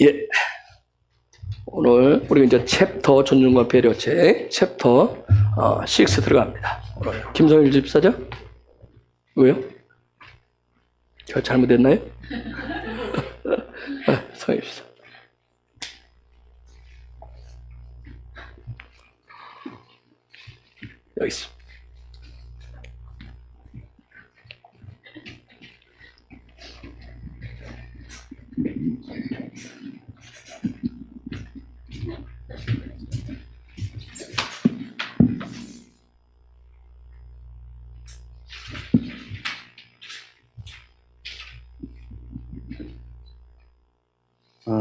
예. 오늘 우리 이제 챕터 존중과 배려책 챕터 6 들어갑니다. 오늘 김성일 집사죠? 왜요? 저 잘못했나요? 성일 집사. 여기 있습니다.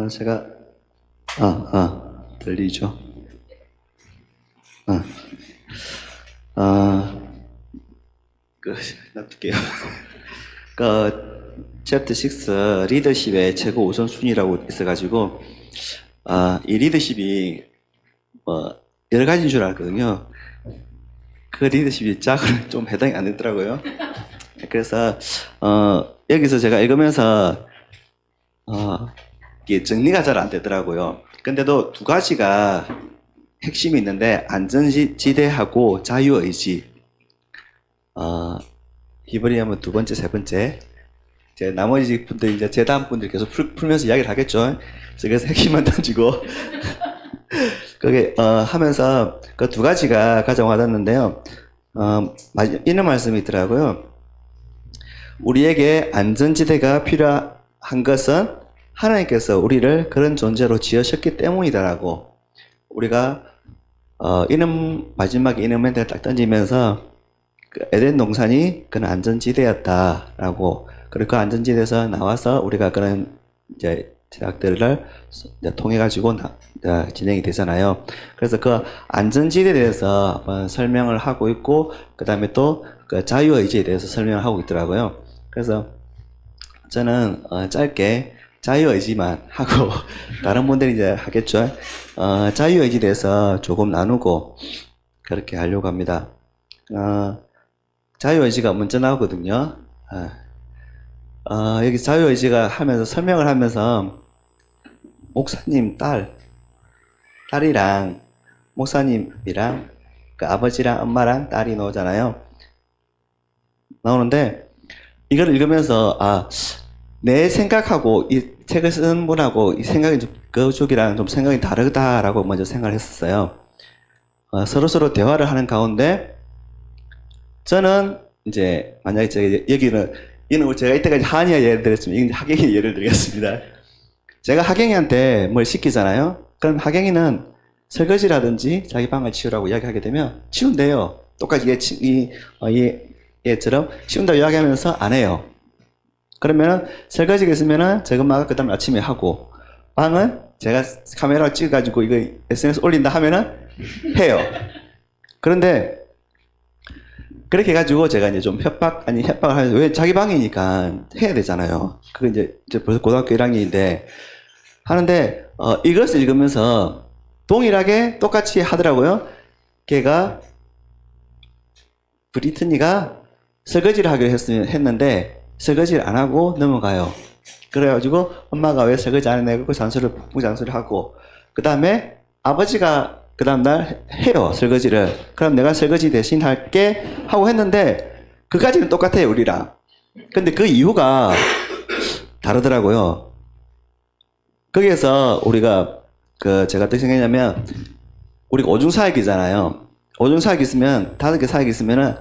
제가, 들리죠? 놔둘게요. 챕터 6, 리더십의 최고 우선순위라고 있어가지고, 이 리더십이, 여러 가지인 줄 알거든요. 그 리더십이 짝으로 좀 해당이 안 되더라고요. 그래서, 여기서 제가 읽으면서, 이게 정리가 잘 안 되더라고요. 근데도 두 가지가 핵심이 있는데, 안전지대하고 자유의지. 히브리어면 두 번째, 세 번째. 이제 나머지 분들, 이제 제 다음 분들 계속 풀면서 이야기를 하겠죠. 그래서 핵심만 던지고. 그게, 하면서 그 두 가지가 가장 와닿는데요. 이런 말씀이 있더라고요. 우리에게 안전지대가 필요한 것은 하나님께서 우리를 그런 존재로 지으셨기 때문이다라고. 우리가, 이런, 마지막에 이런 멘트를 딱 던지면서 그 에덴 동산이 그런 안전지대였다라고. 그리고 그 안전지대에서 나와서 우리가 그런 이제 제약들을 통해가지고 진행이 되잖아요. 그래서 그 안전지대에 대해서 한번 설명을 하고 있고, 그 다음에 또 그 자유의지에 대해서 설명을 하고 있더라고요. 그래서 저는 짧게 자유의지만 하고, 다른 분들이 이제 하겠죠. 자유의지에 대해서 조금 나누고, 그렇게 하려고 합니다. 자유의지가 먼저 나오거든요. 여기 자유의지가 하면서, 설명을 하면서, 목사님 딸이랑, 목사님이랑, 그 아버지랑 엄마랑 딸이 나오는데, 이걸 읽으면서, 내 생각하고, 이 책을 쓰는 분하고, 이 생각이 좀, 그쪽이랑 좀 생각이 다르다라고 먼저 생각을 했었어요. 서로서로 대화를 하는 가운데, 저는 이제, 만약에 여기는 제가 이때까지 한의학 예를 들었지만, 이건 하경이 예를 들겠습니다. 제가 하경이한테 뭘 시키잖아요? 그럼 하경이는 설거지라든지 자기 방을 치우라고 이야기하게 되면, 치운대요. 똑같이 얘처럼 치운다고 이야기하면서 안 해요. 그러면은 설거지가 있으면은 제 엄마가 그 다음에 아침에 하고, 방은 제가 카메라 찍어가지고 이거 SNS 올린다 하면은 해요. 그런데 그렇게 해가지고 제가 이제 좀 협박을 하면서, 왜 자기 방이니까 해야 되잖아요. 그게 이제 벌써 고등학교 1학년인데 하는데, 이것을 읽으면서 동일하게 똑같이 하더라고요. 걔가, 브리트니가 설거지를 하기로 했는데 설거지를 안 하고 넘어가요. 그래가지고 엄마가 왜 설거지 안 해내고 잔소리를 하고, 그 다음에 아버지가 그 다음날 해요, 설거지를. 그럼 내가 설거지 대신 할게 하고 했는데, 그까지는 똑같아요, 우리랑. 근데 그 이유가 다르더라고요. 거기에서 우리가, 제가 어떻게 생각했냐면, 우리가 오중사역이잖아요. 오중사역 있으면, 5개 사역 있으면은,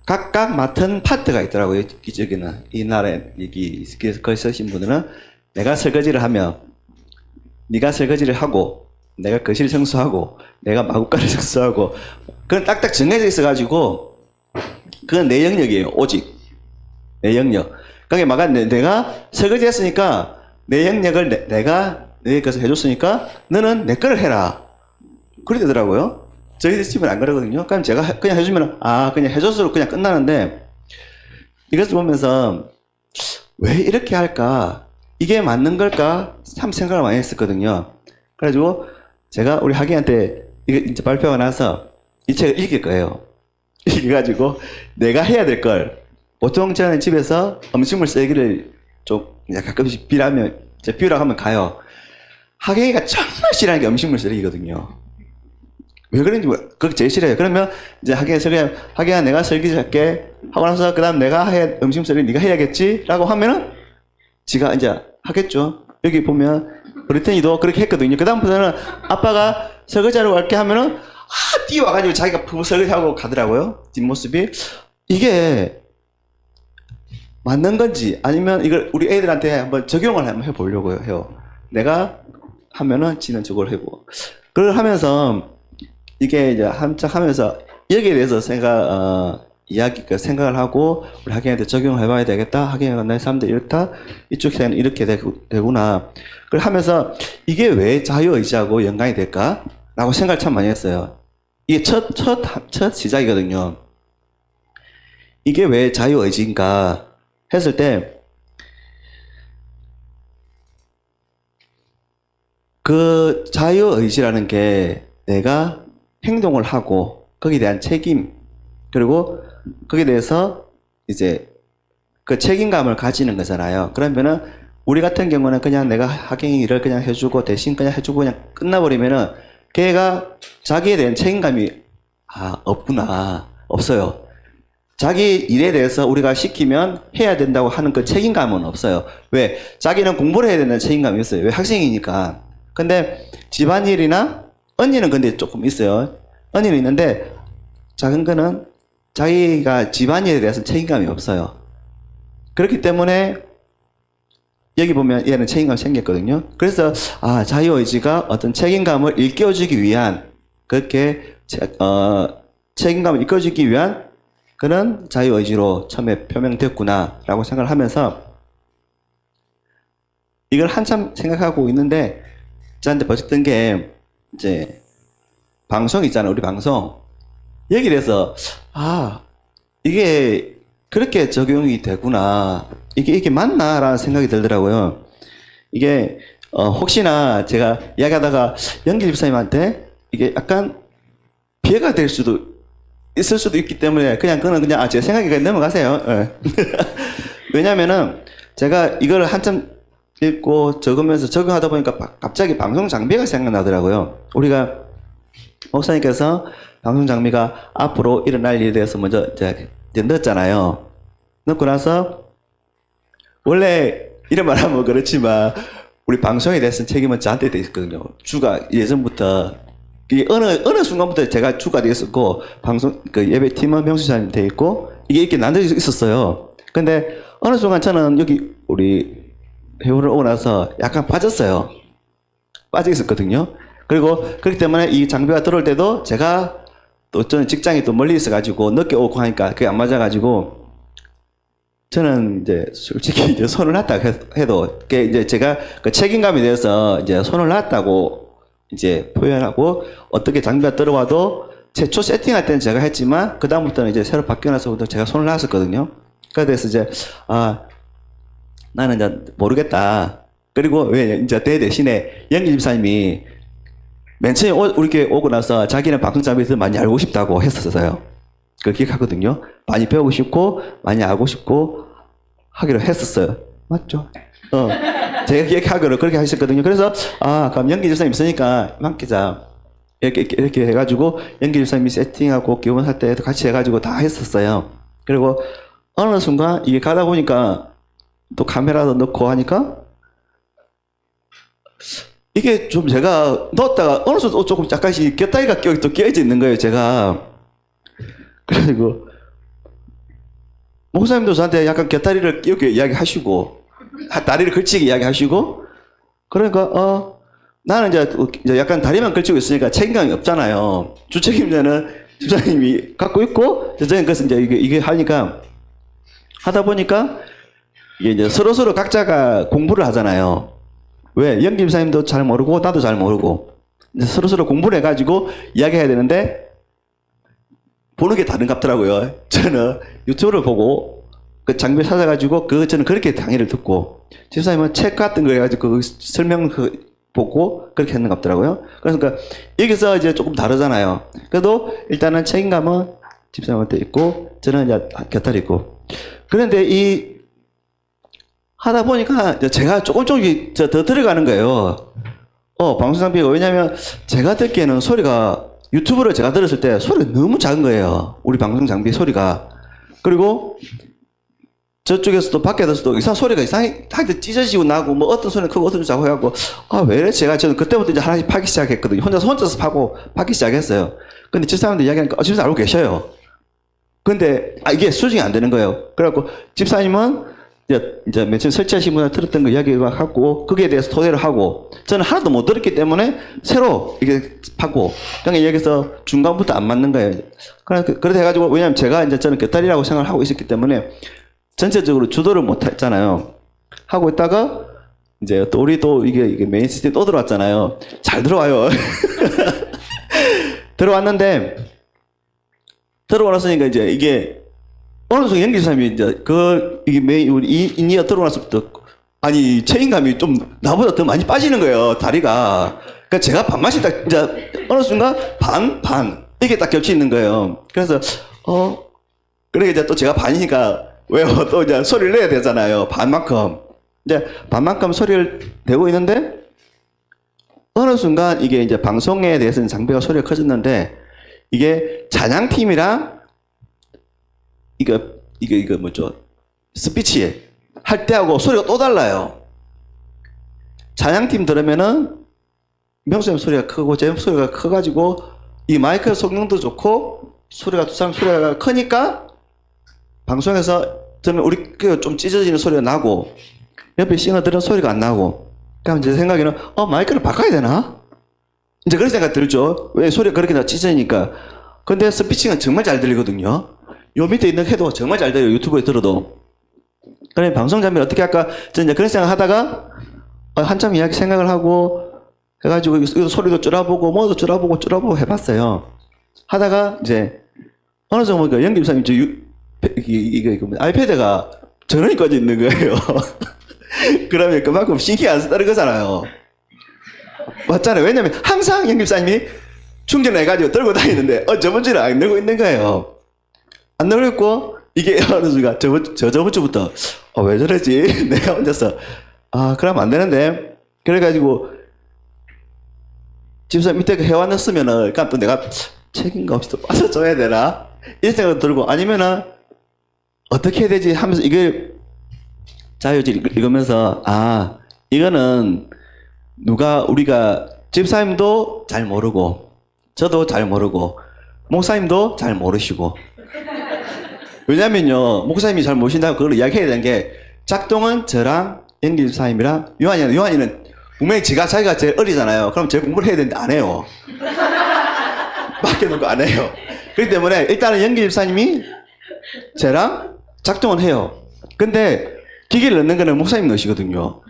각각 맡은 파트가 있더라고요, 이쪽에는. 이 나라에, 거기 쓰신 분들은, 내가 설거지를 하면, 네가 설거지를 하고, 내가 거실 청소하고, 내가 마구간을 청소하고, 그건 딱딱 정해져 있어가지고, 그건 내 영역이에요, 오직. 내 영역. 그러니까 내가 설거지 했으니까, 내 영역을 내가 내 것을 해줬으니까, 너는 내 거를 해라. 그래 되더라고요. 저희 집은 안 그러거든요. 그럼 제가 그냥 해주면, 그냥 해줘서 그냥 끝나는데, 이것을 보면서, 왜 이렇게 할까? 이게 맞는 걸까? 참 생각을 많이 했었거든요. 그래가지고, 제가 우리 하기한테 이거 이제 발표가 나서 이 책을 읽을 거예요. 읽어가지고 내가 해야 될 걸, 보통 저는 집에서 음식물 쓰레기를 좀 가끔씩 비우라고 하면 가요. 학예가 정말 싫어하는 게 음식물 쓰레기거든요. 왜 그런지 그게 제일 싫어요. 그러면 이제 학예가 내가 설계할게 하고 나서 그다음 내가 해 음식물 쓰레기 네가 해야겠지라고 하면은 지가 이제 하겠죠. 여기 보면 브리테니도 그렇게 했거든요. 그다음부터는 아빠가 설거지하러 갈게 하면은 뛰어와가지고 자기가 설거지하고 가더라고요. 뒷모습이. 이게 맞는 건지 아니면 이걸 우리 애들한테 한번 적용을 한번 해보려고 해요. 내가 하면은 지는 저걸 해보고. 그걸 하면서 이게 이제 한참 하면서 여기에 대해서 생각을 하고 우리 학생한테 적용을 해봐야 되겠다. 학생이 내 사람들 이렇다. 이쪽 생은 이렇게 되구나. 그걸 하면서 이게 왜 자유의지하고 연관이 될까? 라고 생각을 참 많이 했어요. 이게 첫 시작이거든요. 이게 왜 자유의지인가 했을 때 그 자유의지라는 게 내가 행동을 하고 거기에 대한 책임 그리고 거기에 대해서 이제 그 책임감을 가지는 거잖아요. 그러면은 우리 같은 경우는 그냥 내가 학생이 일을 그냥 해주고 대신 그냥 해주고 그냥 끝나버리면은 걔가 자기에 대한 책임감이 없구나 없어요. 자기 일에 대해서 우리가 시키면 해야 된다고 하는 그 책임감은 없어요. 왜? 자기는 공부를 해야 되는 책임감이 있어요. 왜? 학생이니까. 근데 집안일이나 언니는 근데 조금 있어요. 언니는 있는데 작은 거는 자기가 집안일에 대해서 책임감이 없어요. 그렇기 때문에 여기 보면 얘는 책임감이 생겼거든요. 그래서 자유의지가 어떤 책임감을 일깨워주기 위한 그렇게 책임감을 일깨워주기 위한 그런 자유의지로 처음에 표명됐구나 라고 생각을 하면서 이걸 한참 생각하고 있는데 저한테 버텼던 게 이제 방송 있잖아요. 우리 방송 여기에 대해서 이게 그렇게 적용이 되구나 이게 맞나라는 생각이 들더라고요. 이게 혹시나 제가 이야기하다가 연기 집사님한테 이게 약간 피해가 될 수도 있을 수도 있기 때문에 그거는 그냥 제 생각에 그냥 넘어가세요. 네. 왜냐면은 제가 이걸 한참 읽고 적으면서 적용하다 보니까 갑자기 방송 장비가 생각나더라고요. 우리가 목사님께서 방송 장비가 앞으로 일어날 일에 대해서 먼저 이제 넣었잖아요. 넣고 나서 원래 이런 말 하면 그렇지만 우리 방송에 대해서 책임은 저한테 돼 있거든요. 주가 예전부터 어느 순간부터 제가 주가 돼 있었고 방송 예배팀은 명수사님 돼 있고 이게 이렇게 나눠져 있었어요. 근데 어느 순간 저는 여기 우리 회원을 오고 나서 약간 빠졌어요. 빠져 있었거든요. 그리고 그렇기 때문에 이 장비가 들어올 때도 제가 또 저는 직장이 또 멀리 있어가지고 늦게 오고 하니까 그게 안 맞아가지고 저는 이제 솔직히 이제 손을 놨다 해도 그게 이제 제가 그 책임감에 대해서 이제 손을 놨다고 이제 표현하고 어떻게 장비가 들어와도 최초 세팅할 때는 제가 했지만 그 다음부터는 이제 새로 바뀌어 나서부터 제가 손을 놨었거든요. 그래서 이제 나는 이제 모르겠다. 그리고 왜 이제 대신에 연기 집사님이 맨 처음에 우리 오고 나서 자기는 방송 장비에서 많이 알고 싶다고 했었어요. 그걸 기억하거든요. 많이 배우고 싶고 많이 알고 싶고 하기로 했었어요. 맞죠? 제가 기억하기로 그렇게 하셨거든요. 그래서 그럼 연기 집사님 있으니까 맡기자. 이렇게 해가지고 연기 집사님이 세팅하고 기원할 때도 같이 해가지고 다 했었어요. 그리고 어느 순간 이게 가다 보니까 또 카메라도 넣고 하니까 이게 좀 제가 넣었다가 어느 순간 조금 약간씩 곁다리가 또 끼어져 있는 거예요, 제가. 그래가지고 목사님도 저한테 약간 곁다리를 끼우게 이야기하시고 다리를 걸치게 이야기하시고 그러니까 나는 이제 약간 다리만 걸치고 있으니까 책임감이 없잖아요. 주책임자는 집사님이 갖고 있고 저는 그래서 이제 이게 하니까 하다 보니까 이게 이제 서로 각자가 공부를 하잖아요. 왜? 연기 집사님도 잘 모르고 나도 잘 모르고 이제 서로 공부를 해가지고 이야기해야 되는데 보는 게 다른갑더라고요. 저는 유튜브를 보고 그 장비 찾아가지고 저는 그렇게 강의를 듣고 집사님은 책 같은 거 해가지고 그 설명 보고 그렇게 했는갑더라고요. 그러니까 여기서 이제 조금 다르잖아요. 그래도 일단은 책임감은 집사님한테 있고 저는 이제 곁다리 있고 그런데 하다 보니까 제가 조금씩 더 들어가는 거예요. 방송 장비가 왜냐면 제가 듣기에는 소리가 유튜브를 제가 들었을 때 소리가 너무 작은 거예요. 우리 방송 장비 소리가. 그리고 저쪽에서도 밖에서도 이상 소리가 이상하게 찢어지고 나고 뭐 어떤 소리는 크고 어떤 소리는 작고 해갖고 왜 이래 저는 그때부터 이제 하나씩 파기 시작했거든요. 혼자서 파기 시작했어요. 근데 집사람들 이야기하니까 집사람 알고 계셔요. 근데 이게 수정이 안 되는 거예요. 그래갖고 집사님은 이제 맨 처음 설치하신 분한테 들었던 거 이야기를 하고 거기에 대해서 토대를 하고 저는 하나도 못 들었기 때문에 새로 이게 파고 그러니까 여기서 중간부터 안 맞는 거예요. 그래서 해가지고 왜냐면 제가 이제 저는 곁다리라고 생각을 하고 있었기 때문에 전체적으로 주도를 못 했잖아요. 하고 있다가 이제 또 우리 또 이게 메인 시스템 또 들어왔잖아요. 잘 들어와요. 들어오고 났으니까 이제 이게 어느 순간 연기사님이 이제 이게 메인 우리 인이어 들어오고 나서부터 아니 책임감이 좀 나보다 더 많이 빠지는 거예요. 다리가. 그러니까 제가 반맛이 딱 이제 어느 순간 반 이게 딱 겹쳐 있는 거예요. 그래서 그래 이제 또 제가 반이니까 왜요? 또 이제 소리를 내야 되잖아요. 반만큼. 이제 반만큼 소리를 내고 있는데 어느 순간 이게 이제 방송에 대해서는 장비가 소리가 커졌는데 이게 찬양팀이랑 이거 뭐죠? 스피치 할 때하고 소리가 또 달라요. 찬양팀 들으면은 명수님 소리가 크고 제 소리가 커가지고 이 마이크 성능도 좋고 소리가 두 사람 소리가 크니까 방송에서 들으면 우리 좀 찢어지는 소리가 나고 옆에 싱어들은 소리가 안 나고 그럼 제 생각에는 마이크를 바꿔야 되나? 이제 그런 생각 들죠. 왜 소리가 그렇게 찢어지니까. 근데 스피칭은 정말 잘 들리거든요. 요 밑에 있는 해도 정말 잘 들려요. 유튜브에 들어도. 그러면 방송 장비를 어떻게 할까? 저는 이제 그런 생각 하다가 한참 이야기 생각을 하고 해가지고 이거 소리도 줄여보고 뭐도 줄여보고 해봤어요. 하다가 이제 어느 정도 보니까 연기사님 이거 아이패드가 전원이 꺼져 있는 거예요. 그러면 그만큼 신경 안 쓰다는 거잖아요. 맞잖아요. 왜냐면 항상 연기사님이 충전해가지고 들고 다니는데 저번 주는 안 들고 있는 거예요. 안 들고 있고 이게 어느 순간 저번 주부터 왜 저러지? 내가 혼자서 그러면 안 되는데 그래가지고 집사 밑에 해왔었으면은 그러니까 또 내가 책임감 없이 또 빠져줘야 되나? 이런 생각도 들고 아니면은 어떻게 해야 되지 하면서 이걸 자유지 읽으면서 이거는 우리가 집사님도 잘 모르고 저도 잘 모르고 목사님도 잘 모르시고 왜냐면요 목사님이 잘 모르신다고 그걸 이야기해야 되는 게 작동은 저랑 연기 집사님이랑 요한이는 분명히 자기가 제일 어리잖아요. 그럼 제일 공부를 해야 되는데 안 해요. 맡겨놓고 안 해요. 그렇기 때문에 일단은 연기 집사님이 쟤랑 작동은 해요. 근데 기계를 넣는 거는 목사님 넣으시거든요.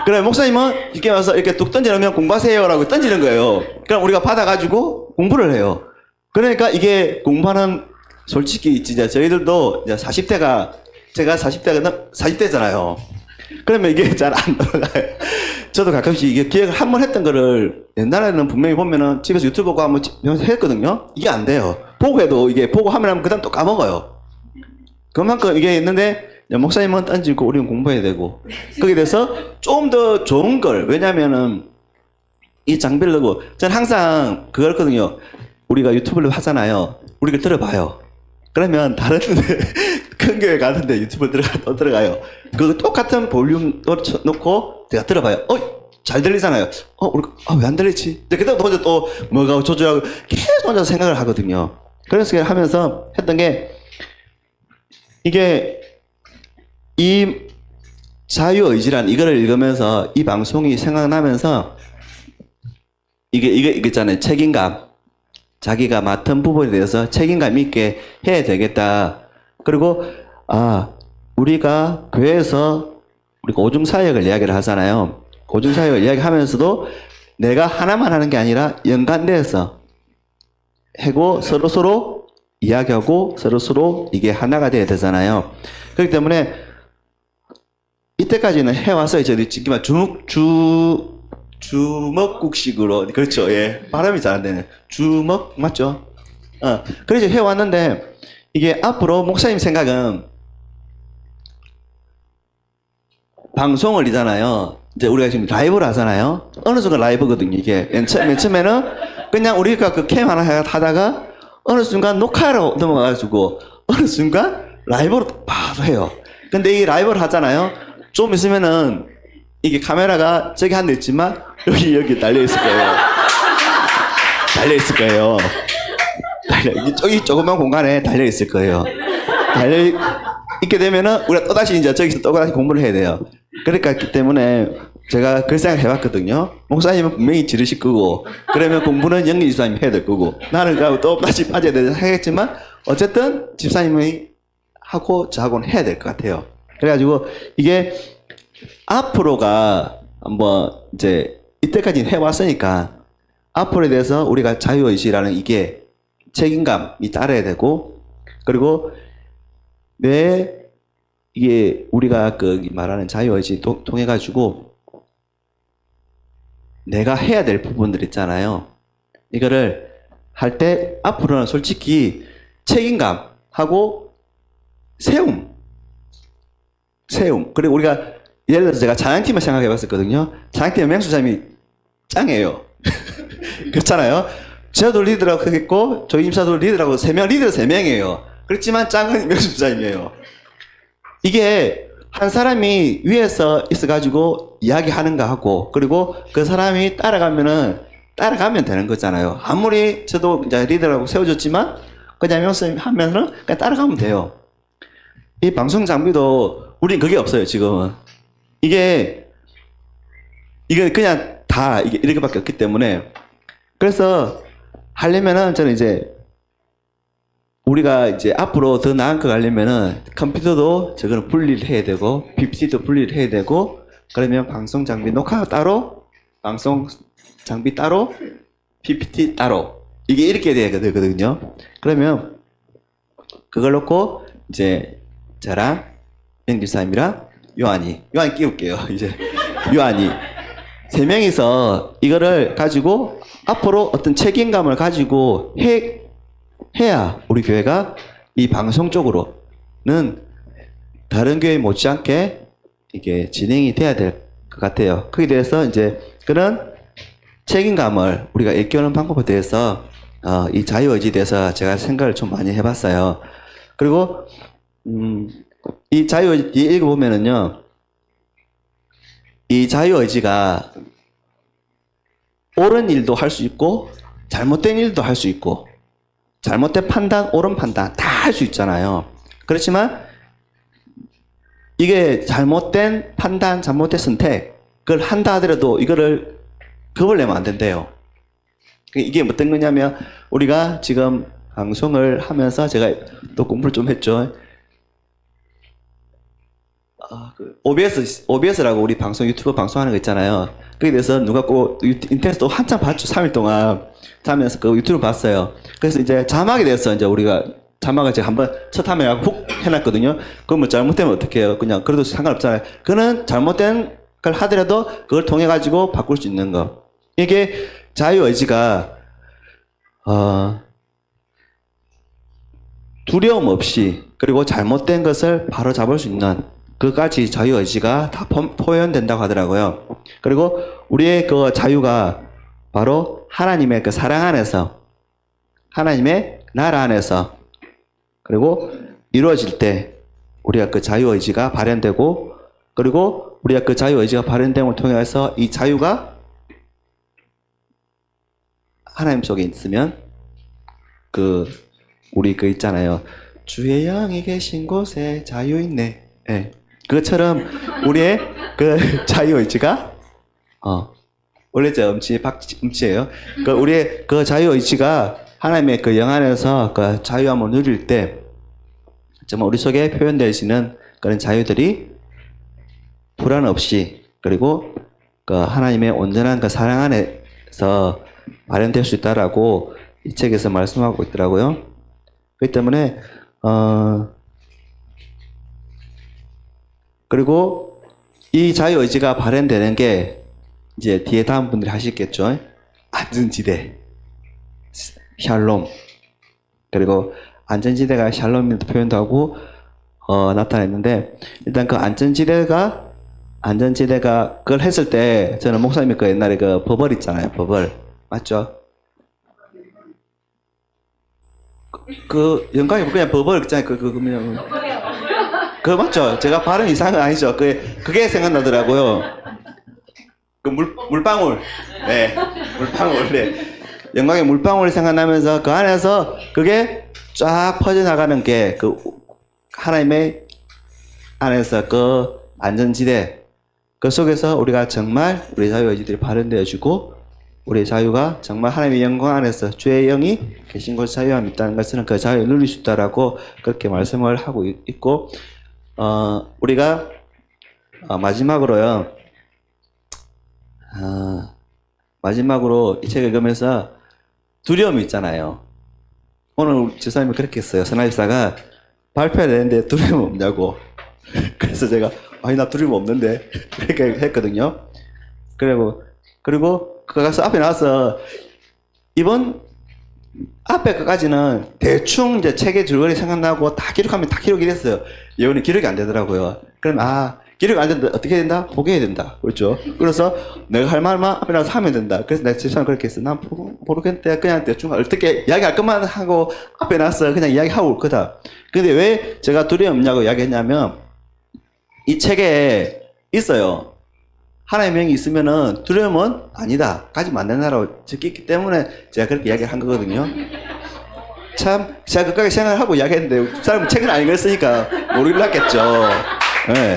그래 목사님은 기계 와서 이렇게 뚝 던져놓으면 공부하세요라고 던지는 거예요. 그럼 우리가 받아가지고 공부를 해요. 그러니까 이게 공부하는 솔직히 진짜 저희들도 이제 40대가 제가 40대잖아요. 그러면 이게 잘 안 넘어가요. 저도 가끔씩 이게 기획을 한 번 했던 거를 옛날에는 분명히 보면은 집에서 유튜브 보고 한번 했거든요. 이게 안 돼요. 보고 해도 이게 보고 하면 그 다음 또 까먹어요. 그만큼 이게 있는데 목사님은 던지고 우리는 공부해야 되고 거기에 대해서 좀 더 좋은 걸 왜냐면은 이 장비를 넣고 저는 항상 그걸 거든요. 우리가 유튜브를 하잖아요. 우리가 들어봐요. 그러면 다른 큰 교회 가는데 유튜브 또 들어가요. 그 똑같은 볼륨 놓고 제가 들어봐요. 잘 들리잖아요. 왜 안 들리지? 그때부터 혼자 또 뭐가 조절하고 계속 혼자 생각을 하거든요. 그래서 하면서 했던 게 이게 이 자유의지란 이거를 읽으면서 이 방송이 생각나면서 이게 있잖아요. 책임감. 자기가 맡은 부분에 대해서 책임감 있게 해야 되겠다. 그리고 우리가 교회에서 우리가 오중사역을 이야기를 하잖아요. 오중사역을 이야기하면서도 내가 하나만 하는 게 아니라 연관돼서 하고 서로 이야기하고 서로 이게 하나가 돼야 되잖아요. 그렇기 때문에 이때까지는 해왔어요. 저희 지금 주먹국식으로 그렇죠. 예, 발음이 잘 안 되네. 주먹 맞죠? 그래서 해왔는데 이게 앞으로 목사님 생각은 방송을이잖아요. 이제 우리가 지금 라이브를 하잖아요. 어느 순간 라이브거든요, 이게. 맨 처음에는 그냥 우리가 그 캠 하나 하다가 어느 순간 녹화로 넘어가가지고 어느 순간 라이브로 바로 해요. 근데 이 라이브를 하잖아요. 좀 있으면은 이게 카메라가 저기 한 대 있지만 여기 달려있을 거예요. 달려있을 거예요. 저기 조그만 공간에 달려있을 거예요. 달려있게 되면은 우리가 또다시 이제 저기서 또다시 공부를 해야 돼요. 그러니까 때문에 제가 그 생각 해봤거든요. 목사님은 분명히 지르실 거고, 그러면 공부는 영리 집사님이 해야 될 거고, 나는 똑같이 빠져야 되는 하겠지만, 어쨌든 집사님이 하고 저하고는 해야 될 것 같아요. 그래가지고 이게 앞으로가 뭐 이제 이때까지 해왔으니까 앞으로에 대해서 우리가 자유의지라는 이게 책임감이 따라야 되고, 그리고 왜 이게 우리가 그 말하는 자유의지 통해 가지고 내가 해야 될 부분들 있잖아요. 이거를 할 때 앞으로는 솔직히 책임감하고 세움. 그리고 우리가 예를 들어서 제가 찬양팀을 생각해 봤었거든요. 찬양팀의 맹수장이 짱이에요. 그렇잖아요. 저도 리더라고 했고 저희 임사도 리더라고 3명, 리더가 3명이에요. 그렇지만 짱은 맹수장이에요. 이게 한 사람이 위에서 있어가지고 이야기하는가 하고, 그리고 그 사람이 따라가면 되는 거잖아요. 아무리 저도 이제 리더라고 세워줬지만 그냥 명수님 하면은 그냥 따라가면 돼요. 이 방송 장비도 우린 그게 없어요, 지금은. 이게 그냥 다 이렇게밖에 없기 때문에. 그래서 하려면은 저는 이제 우리가 이제 앞으로 더 나은 거 가려면은 컴퓨터도 저거는 분리를 해야 되고, PPT도 분리를 해야 되고, 그러면 방송 장비 녹화 따로, 방송 장비 따로, PPT 따로. 이게 이렇게 돼야 되거든요. 그러면 그걸 놓고 이제 저랑 영집사님이랑 요한이 끼울게요. 이제 요한이 3명이서 이거를 가지고 앞으로 어떤 책임감을 가지고 해야 우리 교회가 이 방송 쪽으로는 다른 교회 못지않게 이게 진행이 돼야 될 것 같아요. 거기에 대해서 이제 그런 책임감을 우리가 일깨우는 방법에 대해서 이 자유의지에 대해서 제가 생각을 좀 많이 해봤어요. 그리고 이 자유의지 읽어보면은요, 이 자유의지가 옳은 일도 할 수 있고 잘못된 일도 할 수 있고, 잘못된 판단, 옳은 판단 다 할 수 있잖아요. 그렇지만 이게 잘못된 판단, 잘못된 선택을 한다 하더라도 이거를 겁을 내면 안 된대요. 이게 어떤 거냐면, 우리가 지금 방송을 하면서 제가 또 공부를 좀 했죠. OBS라고 우리 방송, 유튜브 방송하는 거 있잖아요. 거기에 대해서 누가 꼭 인터넷도 한참 봤죠. 3일 동안 자면서 그 유튜브 봤어요. 그래서 이제 자막에 대해서 이제 우리가 자막을 제가 한번 첫 화면에 훅 해놨거든요. 그건 뭐 잘못되면 어떡해요. 그냥 그래도 상관없잖아요. 그거는 잘못된 걸 하더라도 그걸 통해 가지고 바꿀 수 있는 거. 이게 자유의지가 두려움 없이, 그리고 잘못된 것을 바로 잡을 수 있는 그까지 자유의지가 다 포현된다고 하더라고요. 그리고 우리의 그 자유가 바로 하나님의 그 사랑 안에서, 하나님의 나라 안에서, 그리고 이루어질 때 우리가 그 자유의지가 발현되고, 그리고 우리가 그 자유의지가 발현됨을 통해서 이 자유가 하나님 속에 있으면 우리 있잖아요. 주의 영이 계신 곳에 자유 있네. 예. 그것처럼 우리의 그 자유의지가 원래 저 음치예요. 우리의 그 자유의지가 하나님의 그 영 안에서 그 자유함을 누릴 때 정말 우리 속에 표현되시는 그런 자유들이 불안 없이, 그리고 그 하나님의 온전한 그 사랑 안에서 발현될 수 있다라고 이 책에서 말씀하고 있더라고요. 그렇기 때문에 그리고 이 자유의지가 발현되는 게 이제 뒤에 다음 분들이 하시겠죠. 안전지대, 샬롬. 그리고 안전지대가 샬롬이라고 표현도 하고 나타냈는데, 일단 그 안전지대가 안전지대가 그걸 했을 때 저는 목사님이 그 옛날에 그 버벌 있잖아요. 버벌. 맞죠? 그 영광이 그냥 버벌 있잖아요. 그거 맞죠? 제가 발음 이상은 아니죠? 그게 생각나더라고요. 그 물방울. 네. 물방울. 네. 영광의 물방울이 생각나면서 그 안에서 그게 쫙 퍼져나가는 게 그 하나님의 안에서 그 안전지대 그 속에서 우리가 정말 우리 자유의지들이 발현되어지고 우리 자유가 정말 하나님의 영광 안에서 주의 영이 계신 곳 자유함이 있다는 것은 그 자유를 누릴 수 있다라고 그렇게 말씀을 하고 있고 우리가 마지막으로요 마지막으로 이 책을 읽으면서 두려움이 있잖아요. 오늘 집사님이 그렇게 했어요. 선하집사가 발표해야 되는데 두려움 없냐고. 그래서 제가 아니 나 두려움 없는데 그렇게 했거든요. 그리고 그거 가서 앞에 나와서 이번 앞에 것까지는 대충 이제 책의 줄거리 생각나고 다 기록하면 다 기록이 됐어요. 예언이 기록이 안 되더라고요. 그럼 기록이 안 된다. 어떻게 된다? 포기해야 된다. 그렇죠? 그래서 내가 할 말만 앞에 나와서 하면 된다. 그래서 내가 집사람 그렇게 했어. 난 모르겠는데 그냥 대충 어떻게 이야기할 것만 하고 앞에 나와서 그냥 이야기하고 올 거다. 근데 왜 제가 두려움 없냐고 이야기했냐면 이 책에 있어요. 하나님의 영이 있으면은 두려움은 아니다. 가지면 안 된다라고 적혀있기 때문에 제가 그렇게 이야기를 한 거거든요. 참, 제가 끝까지 생각을 하고 이야기했는데, 사람은 책을 안 읽었으니까 모르겠죠. 네.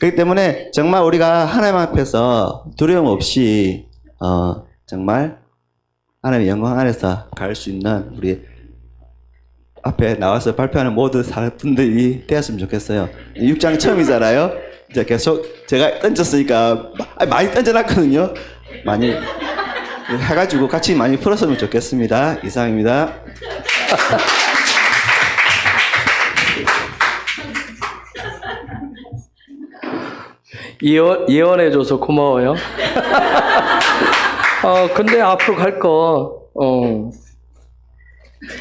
그렇기 때문에 정말 우리가 하나님 앞에서 두려움 없이, 정말 하나님의 영광 안에서 갈 수 있는 우리 앞에 나와서 발표하는 모든 사람들이 되었으면 좋겠어요. 6장 처음이잖아요. 이제 계속 제가 던졌으니까 많이 던져놨거든요. 많이 해가지고 같이 많이 풀었으면 좋겠습니다. 이상입니다. 예언해줘서 고마워요. 근데 앞으로 갈 거,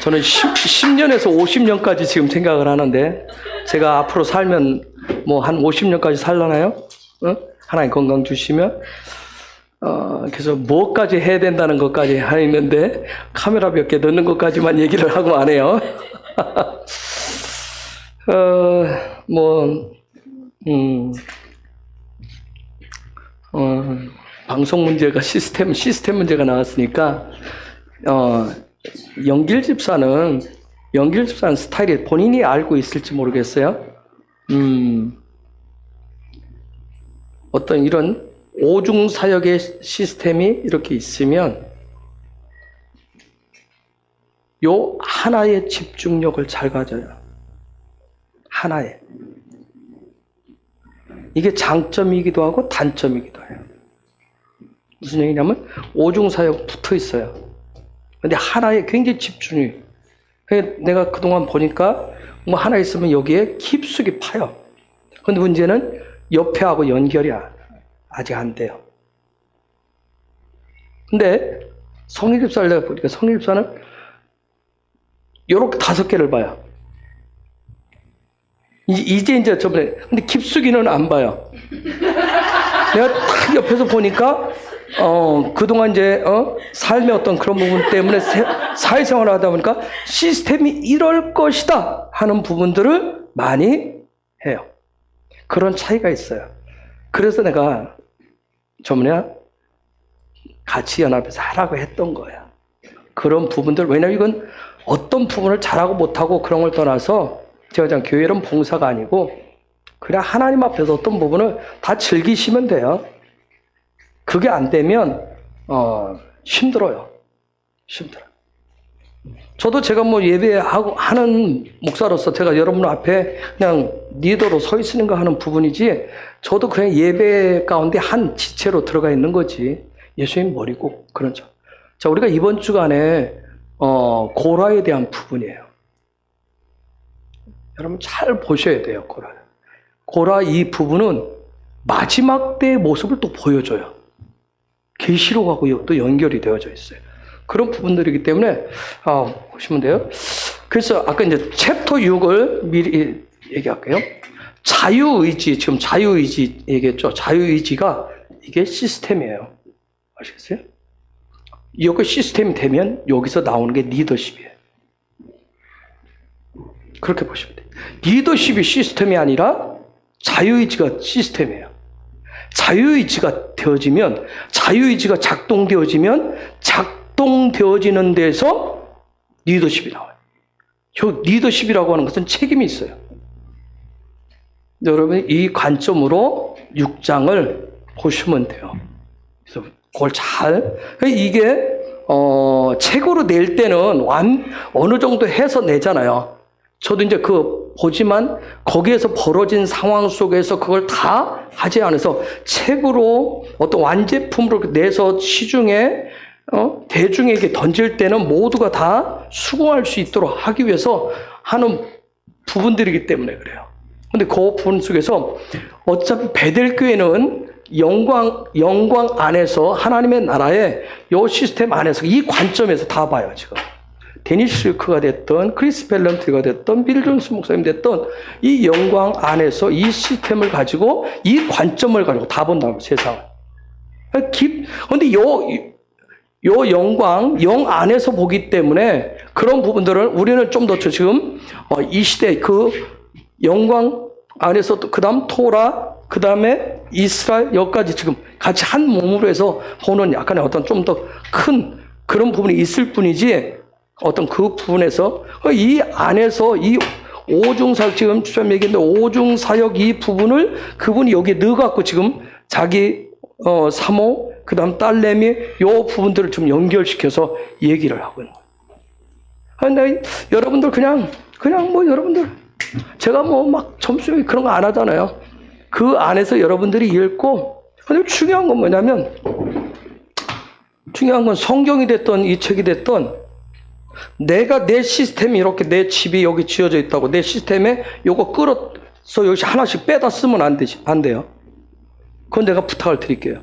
저는 10년에서 50년까지 지금 생각을 하는데, 제가 앞으로 살면 뭐 한 50년까지 살라나요? 하나님 건강 주시면? 그래서 뭐까지 해야 된다는 것까지 하는데, 카메라 몇 개 넣는 것까지만 얘기를 하고 안 해요. 방송 문제가 시스템 문제가 나왔으니까, 영길 집사는 스타일이 본인이 알고 있을지 모르겠어요. 어떤 이런 오중 사역의 시스템이 이렇게 있으면 요 하나의 집중력을 잘 가져요. 하나에. 이게 장점이기도 하고 단점이기도 해요. 무슨 얘기냐면 오중 사역 붙어 있어요. 근데 하나에 굉장히 집중이. 내가 그동안 보니까 뭐 하나 있으면 여기에 깊숙이 파요. 근데 문제는 옆에 하고 연결이 아직 안 돼요. 근데 성일집사를 내가 보니까 성일집사는 요렇게 5개를 봐요. 이제 저번에 근데 깊숙이는 안 봐요. 내가 딱 옆에서 보니까 그동안 이제 삶의 어떤 그런 부분 때문에 사회생활을 하다 보니까 시스템이 이럴 것이다 하는 부분들을 많이 해요. 그런 차이가 있어요. 그래서 내가 저번에 같이 연합해서 하라고 했던 거야. 그런 부분들, 왜냐면 이건 어떤 부분을 잘하고 못하고 그런 걸 떠나서 제가 그냥 교회는 봉사가 아니고 그냥 하나님 앞에서 어떤 부분을 다 즐기시면 돼요. 그게 안 되면 힘들어요. 저도 제가 뭐 예배하고 하는 목사로서 제가 여러분 앞에 그냥 리더로 서 있는 거 하는 부분이지, 저도 그냥 예배 가운데 한 지체로 들어가 있는 거지. 예수님 머리고 그런 점. 자, 우리가 이번 주간에 고라에 대한 부분이에요. 여러분 잘 보셔야 돼요, 고라. 고라 이 부분은 마지막 때의 모습을 또 보여줘요. 계시록하고 또 연결이 되어져 있어요. 그런 부분들이기 때문에 보시면 돼요. 그래서 아까 이제 챕터 6을 미리 얘기할게요. 자유의지, 지금 자유의지 얘기했죠. 자유의지가 이게 시스템이에요. 아시겠어요? 이거 시스템이 되면 여기서 나오는 게 리더십이에요. 그렇게 보시면 돼요. 리더십이 시스템이 아니라 자유의지가 시스템이에요. 자유의지가 되어지면, 자유의지가 작동되어지는 데서 리더십이 나와요. 저 리더십이라고 하는 것은 책임이 있어요. 여러분, 이 관점으로 6장을 보시면 돼요. 그래서 그걸 이게, 책으로 낼 때는 어느 정도 해서 내잖아요. 저도 이제 보지만 거기에서 벌어진 상황 속에서 그걸 다 하지 않아서 책으로 어떤 완제품으로 내서 시중에, 대중에게 던질 때는 모두가 다 수긍할 수 있도록 하기 위해서 하는 부분들이기 때문에 그래요. 근데 그 부분 속에서 어차피 베델교회는 영광 안에서 하나님의 나라의 이 시스템 안에서 이 관점에서 다 봐요, 지금. 데니스 류크가 됐던, 크리스 밸런트가 됐던, 빌 존스 목사님 됐던 이 영광 안에서 이 시스템을 가지고 이 관점을 가지고 다 본다고, 세상을. 근데 요 영 안에서 보기 때문에 그런 부분들을 우리는 좀 더 지금 이 시대 영광 안에서 그 다음 토라, 그 다음에 이스라엘, 여기까지 지금 같이 한 몸으로 해서 보는 약간의 어떤 좀 더 큰 그런 부분이 있을 뿐이지, 어떤 그 부분에서, 이 안에서 이 오중사역, 지금 주점 얘기했는데 오중사역 이 부분을 그분이 여기에 넣어갖고 지금 자기, 사모, 그 다음 딸내미, 요 부분들을 좀 연결시켜서 얘기를 하고 있는 거예요. 근데 여러분들 여러분들, 제가 막 점수 그런 거 안 하잖아요. 그 안에서 여러분들이 읽고, 근데 중요한 건 뭐냐면, 중요한 건 성경이 됐던 이 책이 됐던, 내가 내 시스템이 이렇게 내 집이 여기 지어져 있다고 내 시스템에 요거 끌어서 여기 하나씩 빼다 쓰면 안 돼요. 그건 내가 부탁을 드릴게요.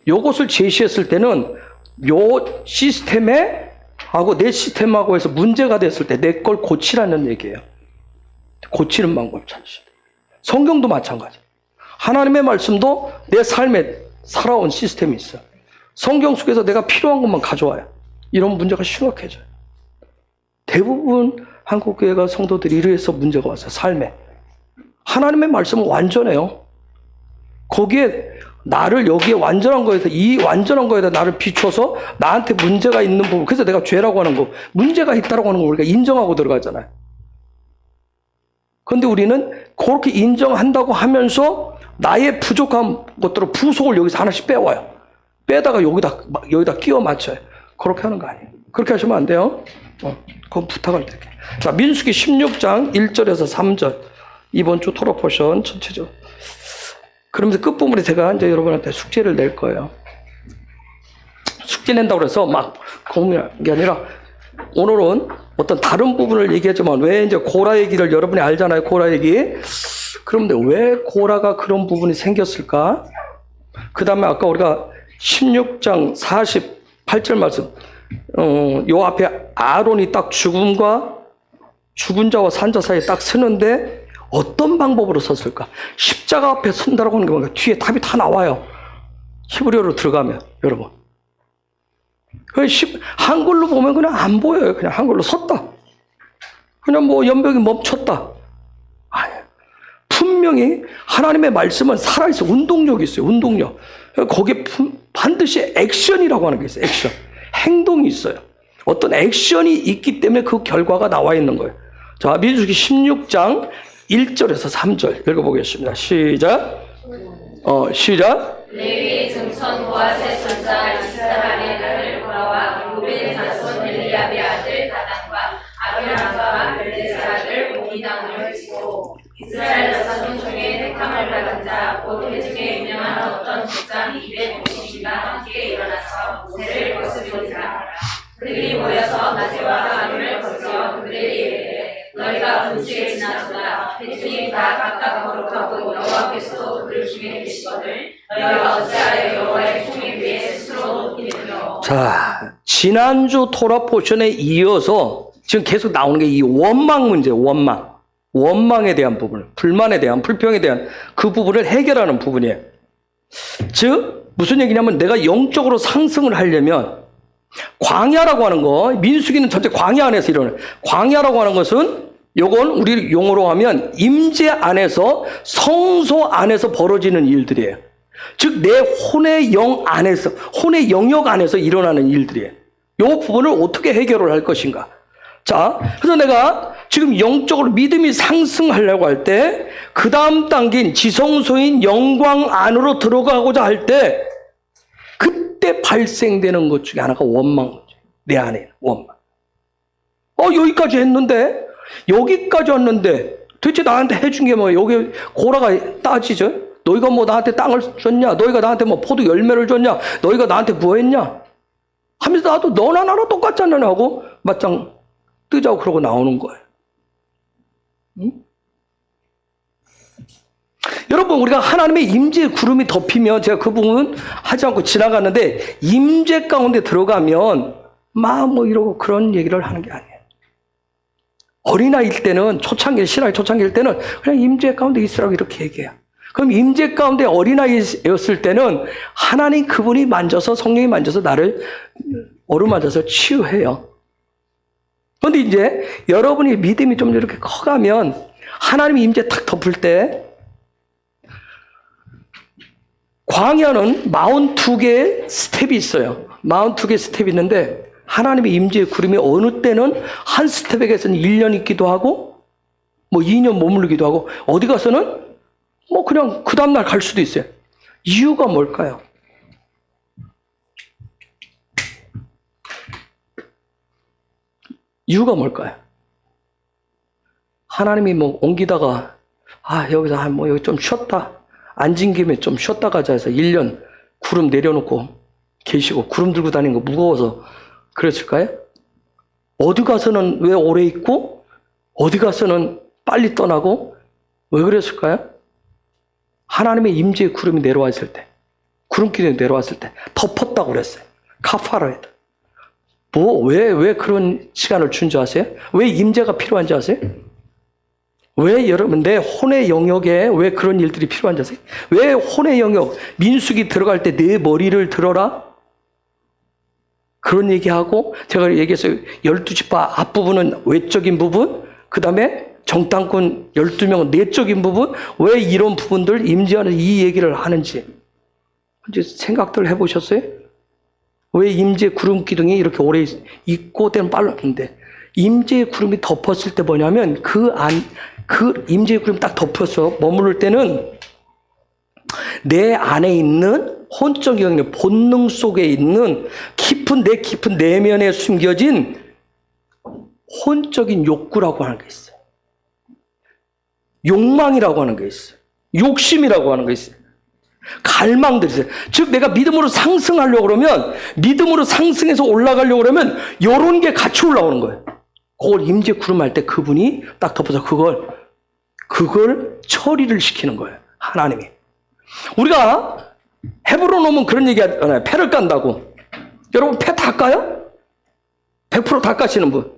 요것을 제시했을 때는 요 시스템에 하고 내 시스템하고 해서 문제가 됐을 때 내 걸 고치라는 얘기예요. 고치는 방법을 찾으셔야 돼요. 성경도 마찬가지. 하나님의 말씀도 내 삶에 살아온 시스템이 있어요. 성경 속에서 내가 필요한 것만 가져와요. 이런 문제가 심각해져요. 대부분 한국교회가 성도들이 이래서 문제가 왔어요. 삶에. 하나님의 말씀은 완전해요. 거기에 나를 여기에 완전한 거에서 이 완전한 거에다 나를 비춰서 나한테 문제가 있는 부분, 그래서 내가 죄라고 하는 거, 문제가 있다라고 하는 거 우리가 인정하고 들어가잖아요. 그런데 우리는 그렇게 인정한다고 하면서 나의 부족한 것들을 부속을 여기서 하나씩 빼와요. 빼다가 여기다 끼워 맞춰요. 그렇게 하는 거 아니에요. 그렇게 하시면 안 돼요. 그건 부탁을 드릴게요. 자, 민수기 16장 1절에서 3절. 이번 주 토론 포션 전체적으로. 그러면서 끝부분에 제가 이제 여러분한테 숙제를 낼 거예요. 숙제 낸다고 해서 막 공유하는 게 아니라, 오늘은 어떤 다른 부분을 얘기하지만, 왜 이제 고라 얘기를 여러분이 알잖아요. 고라 얘기. 그런데 왜 고라가 그런 부분이 생겼을까? 그 다음에 아까 우리가 16장 48절 말씀, 요 앞에 아론이 딱 죽은 자와 산자 사이에 딱 서는데 어떤 방법으로 섰을까? 십자가 앞에 선다라고 하는 게 뭔가 뒤에 답이 다 나와요. 히브리어로 들어가면, 여러분. 한글로 보면 그냥 안 보여요. 그냥 한글로 섰다. 그냥 연병이 멈췄다. 아니, 분명히 하나님의 말씀은 살아있어. 운동력이 있어요. 운동력. 거기에 반드시 액션이라고 하는 게 있어요. 액션. 행동이 있어요. 어떤 액션이 있기 때문에 그 결과가 나와 있는 거예요. 자, 민수기 16장 1절에서 3절 읽어보겠습니다. 시작. 레위 증손 보아스의 손자 이스라엘의 딸을 고라와 루벤 자손 엘리압의 아들 다단과 아비람과 벨레스 아들 오기당을 지고 이스라엘 자손 중에 택함을 받은 자 곧 회중에 유명한 어떤 직장 250인과 함께 일어나서 모세를 거스리니라. 그들이 모여서 낮에와 밤을 거스려 그들에게 이르되 너희가 분수에 지나도다. 회중이 다 각각 거룩하고 여호와께서도 그들 중에 계시거늘 너희가 어찌하여 여호와의 총에 위해 스스로 높이느뇨. 자, 지난주 토라 포션에 이어서 지금 계속 나오는 게 이 원망 문제예요. 원망. 원망에 대한 부분, 불만에 대한, 불평에 대한 그 부분을 해결하는 부분이에요. 즉 무슨 얘기냐면 내가 영적으로 상승을 하려면 광야라고 하는 거, 민수기는 전체 광야 안에서 일어나요. 광야라고 하는 것은 요건 우리 용어로 하면 임재 안에서, 성소 안에서 벌어지는 일들이에요. 즉 내 혼의 영 안에서, 혼의 영역 안에서 일어나는 일들이에요. 요 부분을 어떻게 해결을 할 것인가. 자, 그래서 내가 지금 영적으로 믿음이 상승하려고 할 때 그 다음 단계인 지성소인 영광 안으로 들어가고자 할 때 그때 발생되는 것 중에 하나가 원망. 내 안에 있는 원망. 여기까지 했는데, 여기까지 왔는데 도대체 나한테 해준 게 뭐야? 여기 고라가 따지죠. 너희가 뭐 나한테 땅을 줬냐? 너희가 나한테 뭐 포도 열매를 줬냐? 너희가 나한테 뭐 했냐? 하면서 나도 너나 나나 똑같잖아 하고 맞짱 뜨자고 그러고 나오는 거예요. 응? 여러분, 우리가 하나님의 임재의 구름이 덮이면, 제가 그 부분은 하지 않고 지나갔는데, 임재 가운데 들어가면 막 뭐 이러고 그런 얘기를 하는 게 아니에요. 어린아이일 때는, 신앙의 초창기일 때는 그냥 임재 가운데 있으라고 이렇게 얘기해요. 그럼 임재 가운데 어린아이였을 때는 하나님 그분이 만져서, 성령이 만져서 나를 어루만져서 치유해요. 그런데 이제 여러분이 믿음이 좀 이렇게 커가면 하나님이 임재 탁 덮을 때, 광야는 42개의 스텝이 있어요. 42개의 스텝이 있는데 하나님의 임재의 구름이 어느 때는 한 스텝에게서는 1년 있기도 하고 뭐 2년 머무르기도 하고 어디 가서는 뭐 그냥 그 다음날 갈 수도 있어요. 이유가 뭘까요? 이유가 뭘까요? 하나님이 뭐 옮기다가 여기서 뭐 여기 좀 쉬었다, 앉은 김에 좀 쉬었다 가자 해서 1년 구름 내려놓고 계시고 구름 들고 다니는 거 무거워서 그랬을까요? 어디 가서는 왜 오래 있고 어디 가서는 빨리 떠나고 왜 그랬을까요? 하나님의 임재의 구름이 내려왔을 때, 구름기둥이 내려왔을 때 덮었다고 그랬어요. 카파라에다. 왜 그런 시간을 준 줄 아세요? 왜 임재가 필요한지 아세요? 왜 여러분 내 혼의 영역에 왜 그런 일들이 필요한지 아세요? 왜 혼의 영역, 민수기 들어갈 때 내 머리를 들어라? 그런 얘기하고 제가 얘기했어요. 12지파 앞부분은 외적인 부분, 그 다음에 정탐꾼 12명은 내적인 부분, 왜 이런 부분들 임재하는 이 얘기를 하는지 이제 생각들 해보셨어요? 왜 임재 구름 기둥이 이렇게 오래 있고 때는 빨랐는데 임재의 구름이 덮었을 때 뭐냐면 그 임재의 구름이 딱 덮어서 머무를 때는 내 안에 있는 혼적 영역, 본능 속에 있는 깊은 내면에 숨겨진 혼적인 욕구라고 하는 게 있어요. 욕망이라고 하는 게 있어요. 욕심이라고 하는 게 있어요. 갈망들이 있어요. 즉 내가 믿음으로 상승하려고 그러면, 믿음으로 상승해서 올라가려고 그러면 이런 게 같이 올라오는 거예요. 그걸 임재 구름할 때 그분이 딱 덮어서 그걸 처리를 시키는 거예요. 하나님이. 우리가 헤브론 오면 그런 얘기 하잖아요. 패를 깐다고. 여러분 패 다 까요? 100% 다 까시는 분?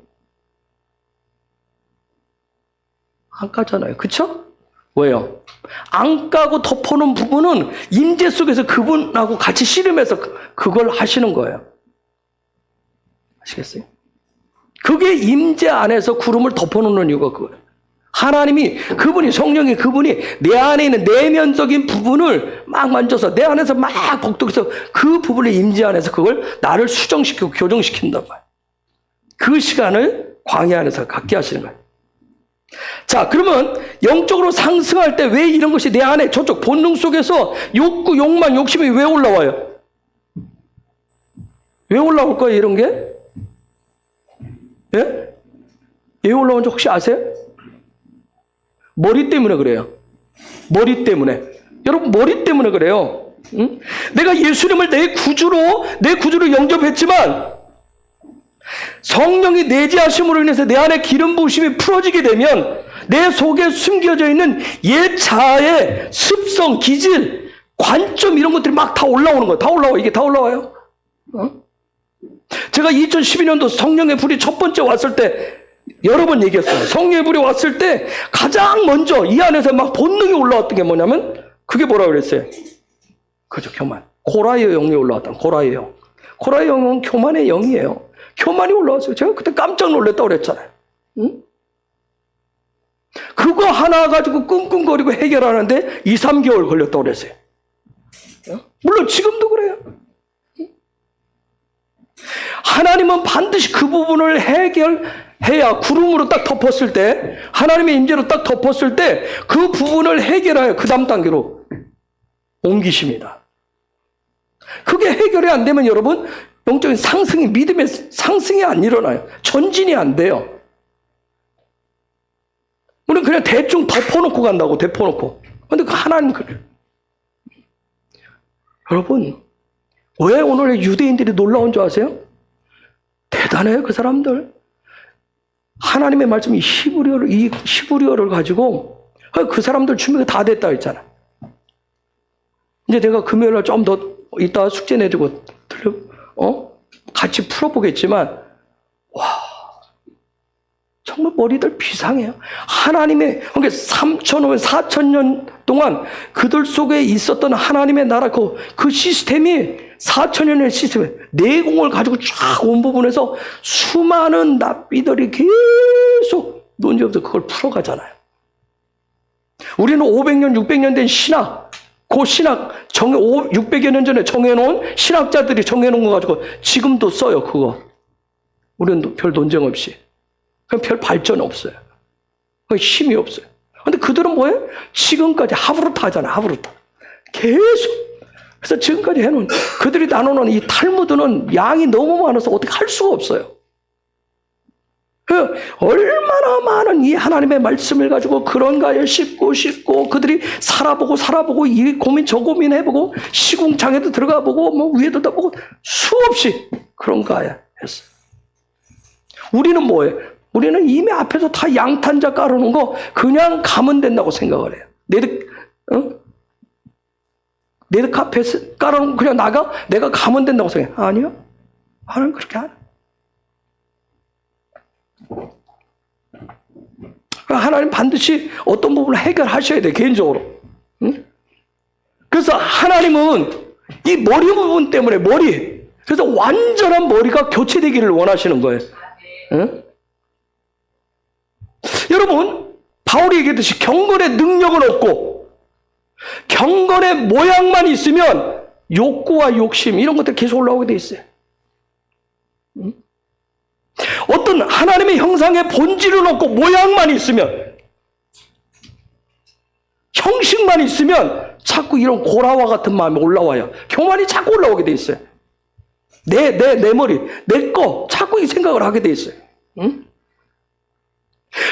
안 까잖아요. 그쵸? 왜요? 안 까고 덮어놓은 부분은 임재 속에서 그분하고 같이 씨름해서 그걸 하시는 거예요. 아시겠어요? 그게 임재 안에서 구름을 덮어놓는 이유가 그거예요. 하나님이 성령이 그분이 내 안에 있는 내면적인 부분을 막 만져서 내 안에서 막 복독해서 그 부분을 임재 안에서 그걸 나를 수정시키고 교정시킨단 말이에요. 그 시간을 광야 안에서 갖게 하시는 거예요. 자, 그러면 영적으로 상승할 때 왜 이런 것이 내 안에 저쪽 본능 속에서 욕구, 욕망, 욕심이 왜 올라와요? 왜 올라올 거예요, 이런 게? 예? 왜 올라오는지 혹시 아세요? 머리 때문에 그래요. 머리 때문에. 여러분, 머리 때문에 그래요. 응? 내가 예수님을 내 구주로 영접했지만 성령이 내재하심으로 인해서 내 안에 기름 부으심이 풀어지게 되면 내 속에 숨겨져 있는 옛 자아의 습성, 기질, 관점 이런 것들이 막 다 올라오는 거예요. 다 올라와요. 이게 다 올라와요. 제가 2012년도 성령의 불이 첫 번째 왔을 때 여러 번 얘기했어요. 성령의 불이 왔을 때 가장 먼저 이 안에서 막 본능이 올라왔던 게 뭐냐면 그게 뭐라고 그랬어요? 그죠, 교만. 고라의 영이 올라왔다. 고라의 영. 고라의 영은 교만의 영이에요. 교만이 올라왔어요. 제가 그때 깜짝 놀랐다고 그랬잖아요. 응? 그거 하나 가지고 끙끙거리고 해결하는데 2, 3개월 걸렸다고 그랬어요. 물론 지금도 그래요. 하나님은 반드시 그 부분을 해결해야 구름으로 딱 덮었을 때, 하나님의 임재로 딱 덮었을 때 그 부분을 해결하여 그 다음 단계로 옮기십니다. 그게 해결이 안 되면 여러분 영적인 상승이, 믿음의 상승이 안 일어나요. 전진이 안 돼요. 우리는 그냥 대충 덮어놓고 간다고, 덮어놓고. 근데 그 하나님 그래요. 여러분, 왜 오늘 유대인들이 놀라운 줄 아세요? 대단해요, 그 사람들. 하나님의 말씀이 히브리어를 가지고 그 사람들 준비가 다 됐다 했잖아. 이제 내가 금요일날 좀 더 이따 숙제 내주고 같이 풀어보겠지만, 와, 정말 머리들 비상해요. 하나님의, 그러니까 3,500, 4,000년 동안 그들 속에 있었던 하나님의 나라, 그 시스템이 4,000년의 시스템, 내공을 가지고 쫙 온 부분에서 수많은 납비들이 계속 논쟁하면서 그걸 풀어가잖아요. 우리는 500년, 600년 된 신학, 그 신학, 600여 년 전에 정해놓은 신학자들이 정해놓은 거 가지고 지금도 써요, 그거. 우리는 별 논쟁 없이. 그럼 별 발전 없어요. 힘이 없어요. 근데 그들은 뭐예요? 지금까지 하브루타 하잖아요, 하브루타. 계속. 그래서 지금까지 해놓은, 그들이 나누는 이 탈무드는 양이 너무 많아서 어떻게 할 수가 없어요. 얼마나 많은 이 하나님의 말씀을 가지고 그런가요? 씹고 그들이 살아보고 이 고민 저 고민 해보고 시궁창에도 들어가보고 뭐 위에도 다 보고 수없이 그런가요? 했어요. 우리는 뭐예요? 우리는 이미 앞에서 다 양탄자 깔아놓은 거 그냥 가면 된다고 생각을 해요. 네드카페 깔아놓은 거 그냥 나가? 내가 가면 된다고 생각해. 아니요. 하나님 그렇게 안 해요. 하나님 반드시 어떤 부분을 해결하셔야 돼요, 개인적으로. 응? 그래서 하나님은 이 머리 부분 때문에 그래서 완전한 머리가 교체되기를 원하시는 거예요. 응? 여러분, 바울이 얘기했듯이 경건의 능력은 없고 경건의 모양만 있으면 욕구와 욕심 이런 것들 계속 올라오게 돼 있어요. 응? 어떤 하나님의 형상의 본질은 없고 모양만 있으면, 형식만 있으면 자꾸 이런 고라와 같은 마음이 올라와요. 교만이 자꾸 올라오게 돼 있어요. 내 머리, 내 거 자꾸 이 생각을 하게 돼 있어요. 응?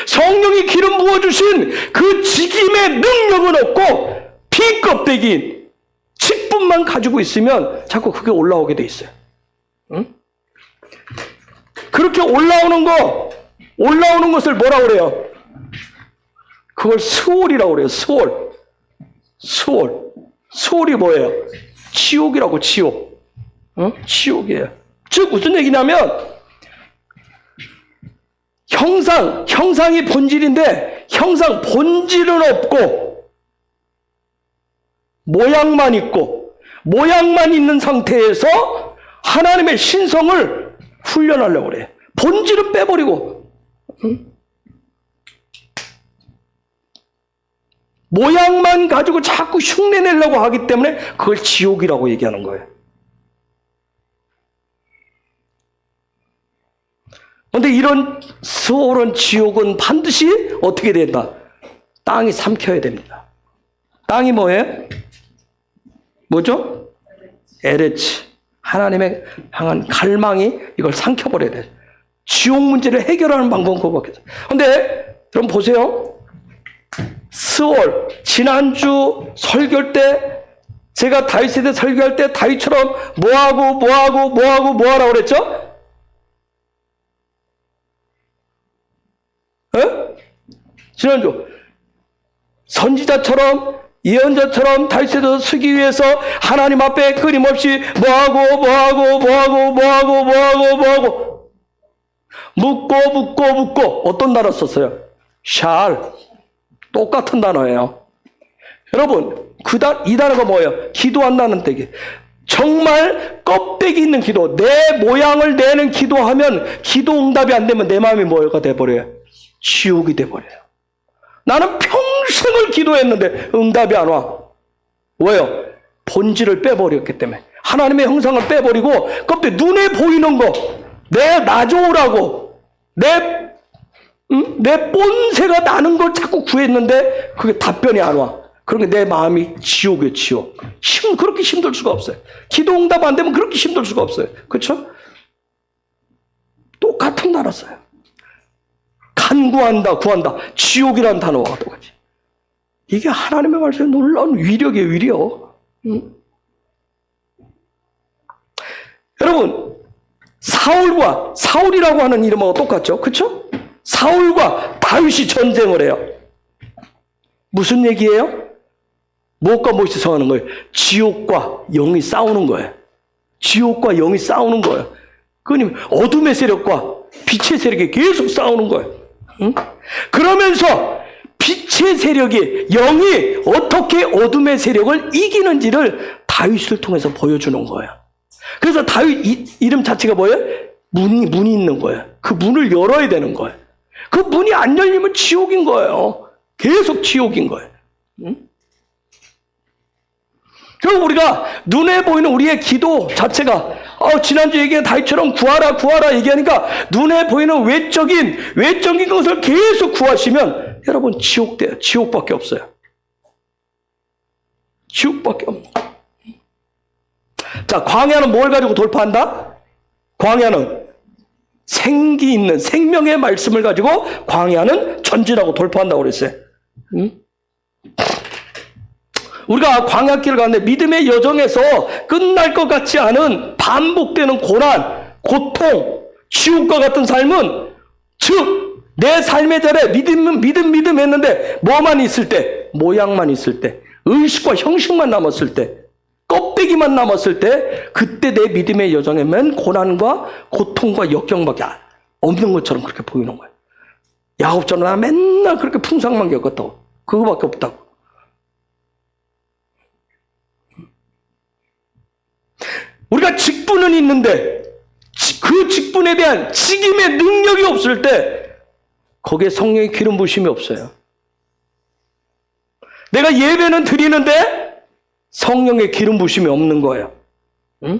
성령이 기름 부어주신 그 직임의 능력은 없고 비껍데기인 직분만 가지고 있으면 자꾸 그게 올라오게 돼 있어요. 응? 그렇게 올라오는 것을 뭐라고 그래요? 그걸 스올이라고 그래요. 스올이 뭐예요? 지옥이라고, 지옥. 지옥이에요. 즉 무슨 얘기냐면 형상이 본질인데 형상 본질은 없고 모양만 있고, 모양만 있는 상태에서 하나님의 신성을 훈련하려고 그래. 본질은 빼버리고, 응? 모양만 가지고 자꾸 흉내내려고 하기 때문에 그걸 지옥이라고 얘기하는 거예요. 그런데 이런 스올은 지옥은 반드시 어떻게 된다? 땅이 삼켜야 됩니다. 땅이 뭐예요? 뭐죠? 에레츠. 하나님의 향한 갈망이 이걸 삼켜버려야 돼. 지옥 문제를 해결하는 방법은 그거밖에 없어요. 근데 여러분 보세요. 스올, 지난주 설교할 때 제가 다윗에 대해 설교할 때 다윗처럼 뭐하라고 그랬죠? 지난주 선지자처럼 예언자처럼 다윗에 대해서 서기 위해서 하나님 앞에 끊임없이 뭐하고 묻고 어떤 단어 썼어요? 샬. 똑같은 단어예요. 여러분, 이 단어가 뭐예요? 기도한다는 뜻이. 정말 껍데기 있는 기도, 내 모양을 내는 기도하면 기도 응답이 안 되면 내 마음이 뭐가 돼버려요? 지옥이 돼버려요. 나는 평생을 기도했는데 응답이 안 와. 왜요? 본질을 빼버렸기 때문에. 하나님의 형상을 빼버리고 껍데기 눈에 보이는 거, 내 나좋으라고 내 본새가 나는 걸 자꾸 구했는데 그게 답변이 안 와. 그러니까 내 마음이 지옥이에요, 지옥. 그렇게 힘들 수가 없어요. 기도 응답 안 되면 그렇게 힘들 수가 없어요. 그렇죠? 똑같은 단어 써요. 간구한다, 구한다. 지옥이라는 단어와 똑같이. 이게 하나님의 말씀의 놀라운 위력이에요, 위력. 여러분, 사울이라고 하는 이름하고 똑같죠? 그렇죠? 사울과 다윗이 전쟁을 해요. 무슨 얘기예요? 무엇과 무엇이 싸우는 거예요? 지옥과 영이 싸우는 거예요. 지옥과 영이 싸우는 거예요. 그러니 어둠의 세력과 빛의 세력이 계속 싸우는 거예요. 응? 그러면서 빛의 세력이, 영이 어떻게 어둠의 세력을 이기는지를 다윗을 통해서 보여주는 거예요. 그래서 다윗 이름 자체가 뭐예요? 문이 있는 거예요. 그 문을 열어야 되는 거예요. 그 문이 안 열리면 지옥인 거예요. 계속 지옥인 거예요. 응? 그럼 우리가 눈에 보이는 우리의 기도 자체가 지난주 얘기한 다윗처럼 구하라 얘기하니까 눈에 보이는 외적인 것을 계속 구하시면 여러분 지옥돼요. 지옥밖에 없어요. 지옥밖에 없는 거예요. 자, 광야는 뭘 가지고 돌파한다? 광야는 생기 있는 생명의 말씀을 가지고 광야는 전진하고 돌파한다고 그랬어요. 응? 우리가 광야길을 가는데 믿음의 여정에서 끝날 것 같지 않은 반복되는 고난, 고통, 지옥과 같은 삶은 즉 내 삶의 자리에 믿음 했는데 뭐만 있을 때, 모양만 있을 때, 의식과 형식만 남았을 때, 껍데기만 남았을 때 그때 내 믿음의 여정에만 고난과 고통과 역경밖에 없는 것처럼 그렇게 보이는 거예요. 야곱처럼 나 맨날 그렇게 풍상만 겪었다고. 그거밖에 없다고. 우리가 직분은 있는데 그 직분에 대한 직임의 능력이 없을 때 거기에 성령의 기름 부으심이 없어요. 내가 예배는 드리는데 성령의 기름 부으심이 없는 거예요. 응?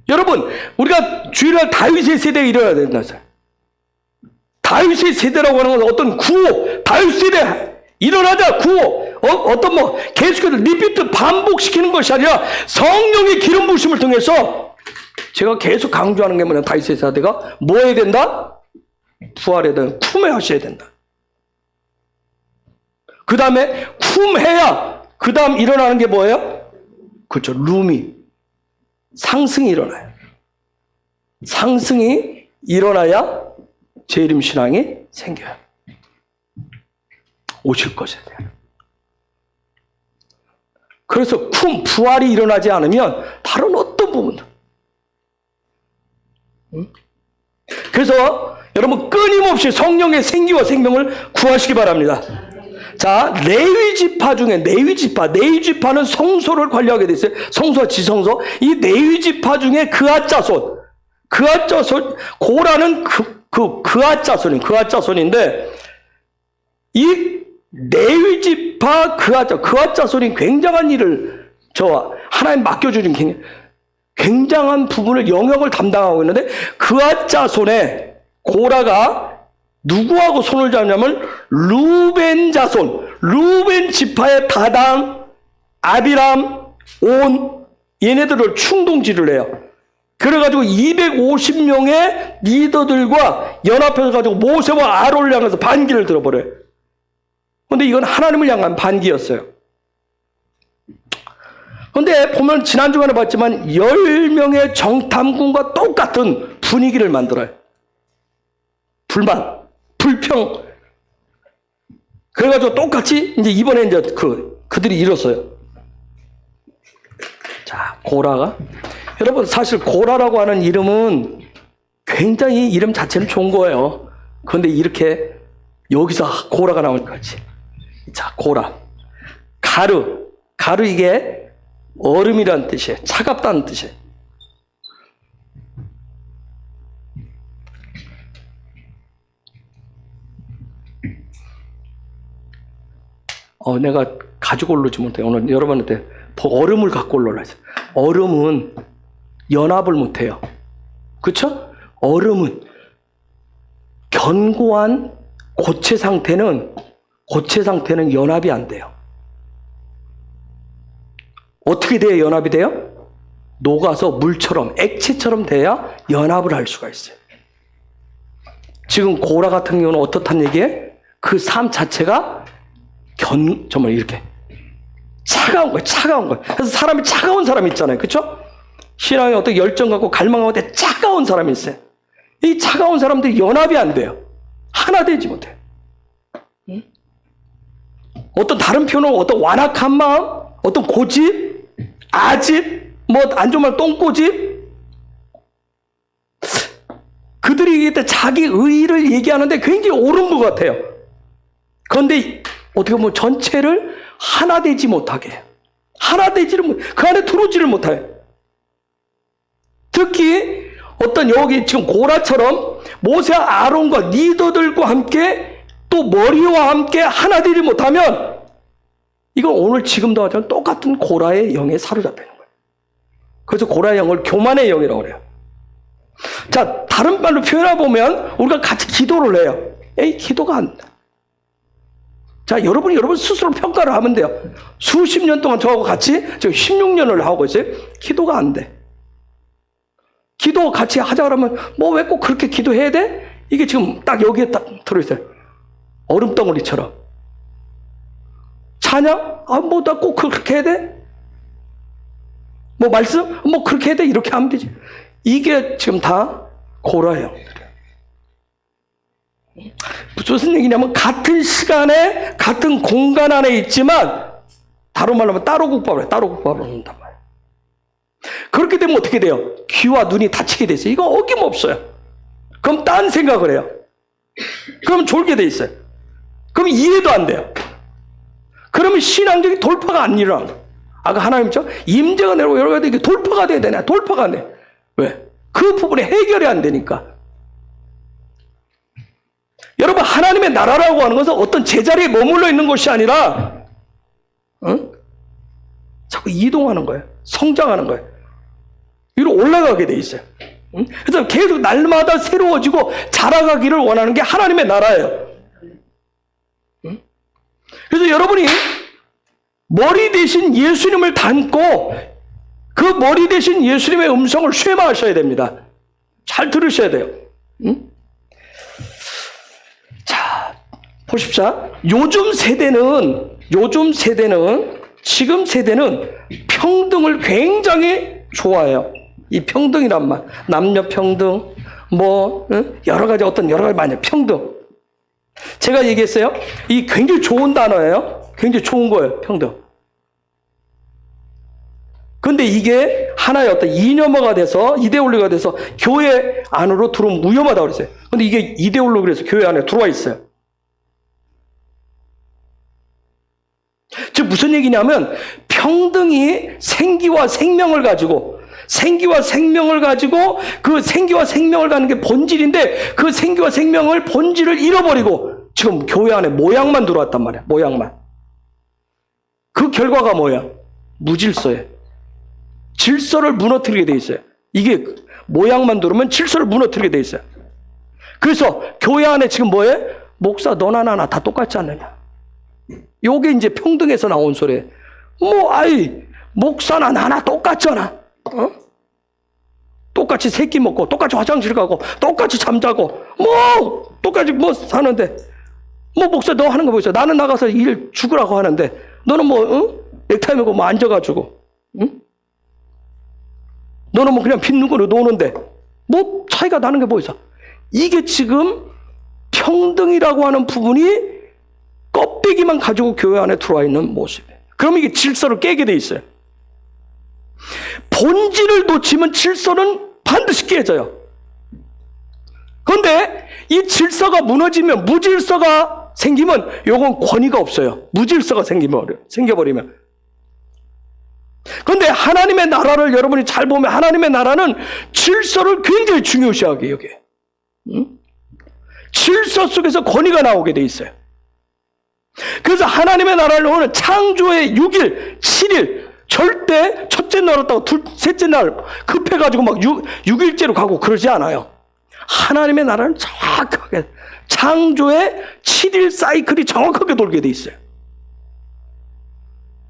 여러분, 우리가 주일날 다윗의 세대에 일어나야 된다. 다윗의 세대라고 하는 건 어떤 구호, 다윗 세대 일어나자 구호, 계속해서 리피트 반복시키는 것이 아니라 성령의 기름 부으심을 통해서 제가 계속 강조하는 게 뭐냐, 다윗의 세대가 뭐 해야 된다? 부활해야 된다. 쿰해야 된다. 그 다음에 쿰해야 그 다음 일어나는 게 뭐예요? 그렇죠. 룸이 상승이 일어나요. 상승이 일어나야 재림 신앙이 생겨요. 오실 것에 대한. 그래서 부활이 일어나지 않으면 다른 어떤 부분도. 그래서 여러분 끊임없이 성령의 생기와 생명을 구하시기 바랍니다. 자, 레위 지파 중에 레위 지파는 성소를 관리하게 돼 있어요. 성소와 지성소. 이 레위 지파 중에 그앗 자손, 고라는 그앗 자손인데 이 레위 지파 그앗 자손이 굉장한 일을 하나님 맡겨주신 굉장한 부분을 영역을 담당하고 있는데 그앗 자손에 고라가 누구하고 손을 잡냐면 루벤 자손, 루벤 지파의 다당, 아비람, 온 얘네들을 충동질을 해요. 그래가지고 250명의 리더들과 연합해서 가지고 모세와 아론을 향해서 반기를 들어버려요. 근데 이건 하나님을 향한 반기였어요. 근데 보면 지난 주간에 봤지만 10명의 정탐군과 똑같은 분위기를 만들어요. 불만, 불평. 그래가지고 똑같이 이제 이번에 그들이 이뤘어요. 자, 고라가 여러분 사실 고라라고 하는 이름은 굉장히 이름 자체는 좋은 거예요. 그런데 이렇게 여기서 고라가 나올 거지. 자, 고라. 가르. 가르 이게 얼음이라는 뜻이에요. 차갑다는 뜻이에요. 내가 가지고 올르지 못해. 오늘 여러분한테 얼음을 갖고 올라라 했어요. 얼음은 연합을 못해요. 그렇죠? 얼음은 견고한 고체 상태는 연합이 안 돼요. 어떻게 돼야 연합이 돼요? 녹아서 물처럼 액체처럼 돼야 연합을 할 수가 있어요. 지금 고라 같은 경우는 어떻단 얘기예요? 그 삶 자체가 정말 이렇게 차가운 거예요. 그래서 사람이 차가운 사람이 있잖아요. 그렇죠? 신앙에 어떤 열정 갖고 갈망하고 때 차가운 사람이 있어요. 이 차가운 사람들이 연합이 안 돼요. 하나 되지 못해요. 어떤 다른 표현은 어떤 완악한 마음, 어떤 고집, 아집, 뭐 안 좋은 말 똥꼬집. 그들이 이때 자기 의의를 얘기하는데 굉장히 옳은 것 같아요. 그런데 어떻게 보면 전체를 하나 되지 못하게 해요. 하나 되지를 못, 그 안에 들어오지를 못해요. 특히 어떤 여기 지금 고라처럼 모세와 아론과 리더들과 함께 또 머리와 함께 하나 되지 못하면 이건 오늘 지금도 하지만 똑같은 고라의 영에 사로잡히는 거예요. 그래서 고라의 영을 교만의 영이라고 그래요. 자, 다른 말로 표현해보면 우리가 같이 기도를 해요. 에이, 기도가 안 돼. 자, 여러분 스스로 평가를 하면 돼요. 수십 년 동안 저하고 같이 지금 16년을 하고 있어요. 기도가 안 돼. 기도 같이 하자 그러면 뭐 왜 꼭 그렇게 기도해야 돼? 이게 지금 딱 여기에 딱 들어있어요. 얼음덩어리처럼. 찬양? 뭐 나 꼭 그렇게 해야 돼? 뭐 말씀? 뭐 그렇게 해야 돼? 이렇게 하면 되지. 이게 지금 다 고라예요. 무슨 얘기냐면 같은 시간에 같은 공간 안에 있지만 다른 말로 하면 따로 국밥을 한단 말이에요. 그렇게 되면 어떻게 돼요? 귀와 눈이 닫히게 돼 있어요. 이거 어김없어요. 그럼 딴 생각을 해요. 그럼 졸게 돼 있어요. 그럼 이해도 안 돼요. 그러면 신앙적인 돌파가 안 일어나는 거예요. 아까 하나님처럼 임재가 내려오고 여러 가지 이게 돌파가 돼야 되냐? 돌파가 안 돼. 왜? 그 부분이 해결이 안 되니까. 여러분, 하나님의 나라라고 하는 것은 어떤 제자리에 머물러 있는 것이 아니라 자꾸 이동하는 거예요. 성장하는 거예요. 위로 올라가게 돼 있어요. 그래서 계속 날마다 새로워지고 자라가기를 원하는 게 하나님의 나라예요. 그래서 여러분이 머리 대신 예수님을 닮고 그 머리 대신 예수님의 음성을 쉐마하셔야 됩니다. 잘 들으셔야 돼요. 자, 보십시오. 지금 세대는 평등을 굉장히 좋아해요. 이 평등이란 말, 남녀 평등, 여러 가지 많이 평등. 제가 얘기했어요. 이 굉장히 좋은 단어예요. 굉장히 좋은 거예요, 평등. 근데 이게 하나의 어떤 이념화가 돼서 이데올로기가 돼서 교회 안으로 들어오면 위험하다고 그랬어요. 근데 이게 이데올로기에서 교회 안에 들어와 있어요. 즉 무슨 얘기냐면 평등이 생기와 생명을 가지고 그 생기와 생명을 가는 게 본질인데 그 생기와 생명을 본질을 잃어버리고 지금 교회 안에 모양만 들어왔단 말이야. 모양만. 그 결과가 뭐야? 무질서예요. 질서를 무너뜨리게 돼 있어요. 이게 모양만 들으면 질서를 무너뜨리게 돼 있어요. 그래서 교회 안에 지금 뭐예요? 목사 너나 나나 다 똑같지 않느냐. 요게 이제 평등에서 나온 소리예요. 목사나 나나 똑같잖아. 똑같이 새끼 먹고 똑같이 화장실 가고 똑같이 잠자고 똑같이 사는데 목사 너 하는 거 뭐 있어? 나는 나가서 일 죽으라고 하는데 너는 넥타이 메고 앉아가지고 너는 그냥 빈눈으로 노는데 차이가 나는 게 뭐 있어? 이게 지금 평등이라고 하는 부분이 껍데기만 가지고 교회 안에 들어와 있는 모습이에요. 그러면 이게 질서를 깨게 돼 있어요. 본질을 놓치면 질서는 반드시 깨져요. 그런데 이 질서가 무너지면, 무질서가 생기면 요건 권위가 없어요. 무질서가 생겨버리면. 그런데 하나님의 나라를 여러분이 잘 보면 하나님의 나라는 질서를 굉장히 중요시하게 여기에요. 질서 속에서 권위가 나오게 돼 있어요. 그래서 하나님의 나라를 오는 창조의 6일, 7일 절대 첫째 날 왔다고 셋째 날 급해가지고 막 6일째로 가고 그러지 않아요. 하나님의 나라는 정확하게 창조의 7일 사이클이 정확하게 돌게 돼 있어요.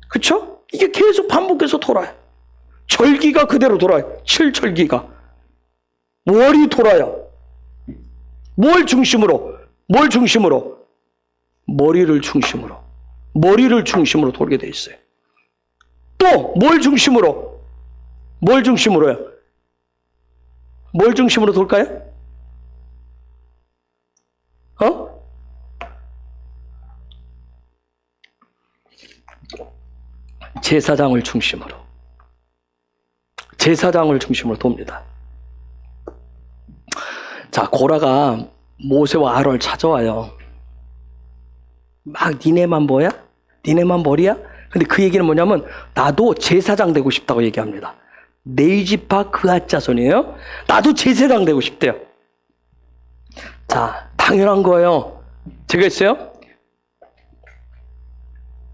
그렇죠? 이게 계속 반복해서 돌아요. 절기가 그대로 돌아요. 7절기가. 월이 돌아요. 뭘 중심으로? 뭘 중심으로? 머리를 중심으로. 머리를 중심으로 돌게 돼 있어요. 또 뭘 중심으로? 뭘 중심으로요? 뭘 중심으로 돌까요? 제사장을 중심으로. 제사장을 중심으로 돕니다. 자, 고라가 모세와 아론을 찾아와요. 막 니네만 뭐야? 니네만 머리야? 근데 그 얘기는 뭐냐면 나도 제사장 되고 싶다고 얘기합니다. 네이지파 그앗 자손이에요. 나도 제사장 되고 싶대요. 자, 당연한 거예요. 제가 했어요.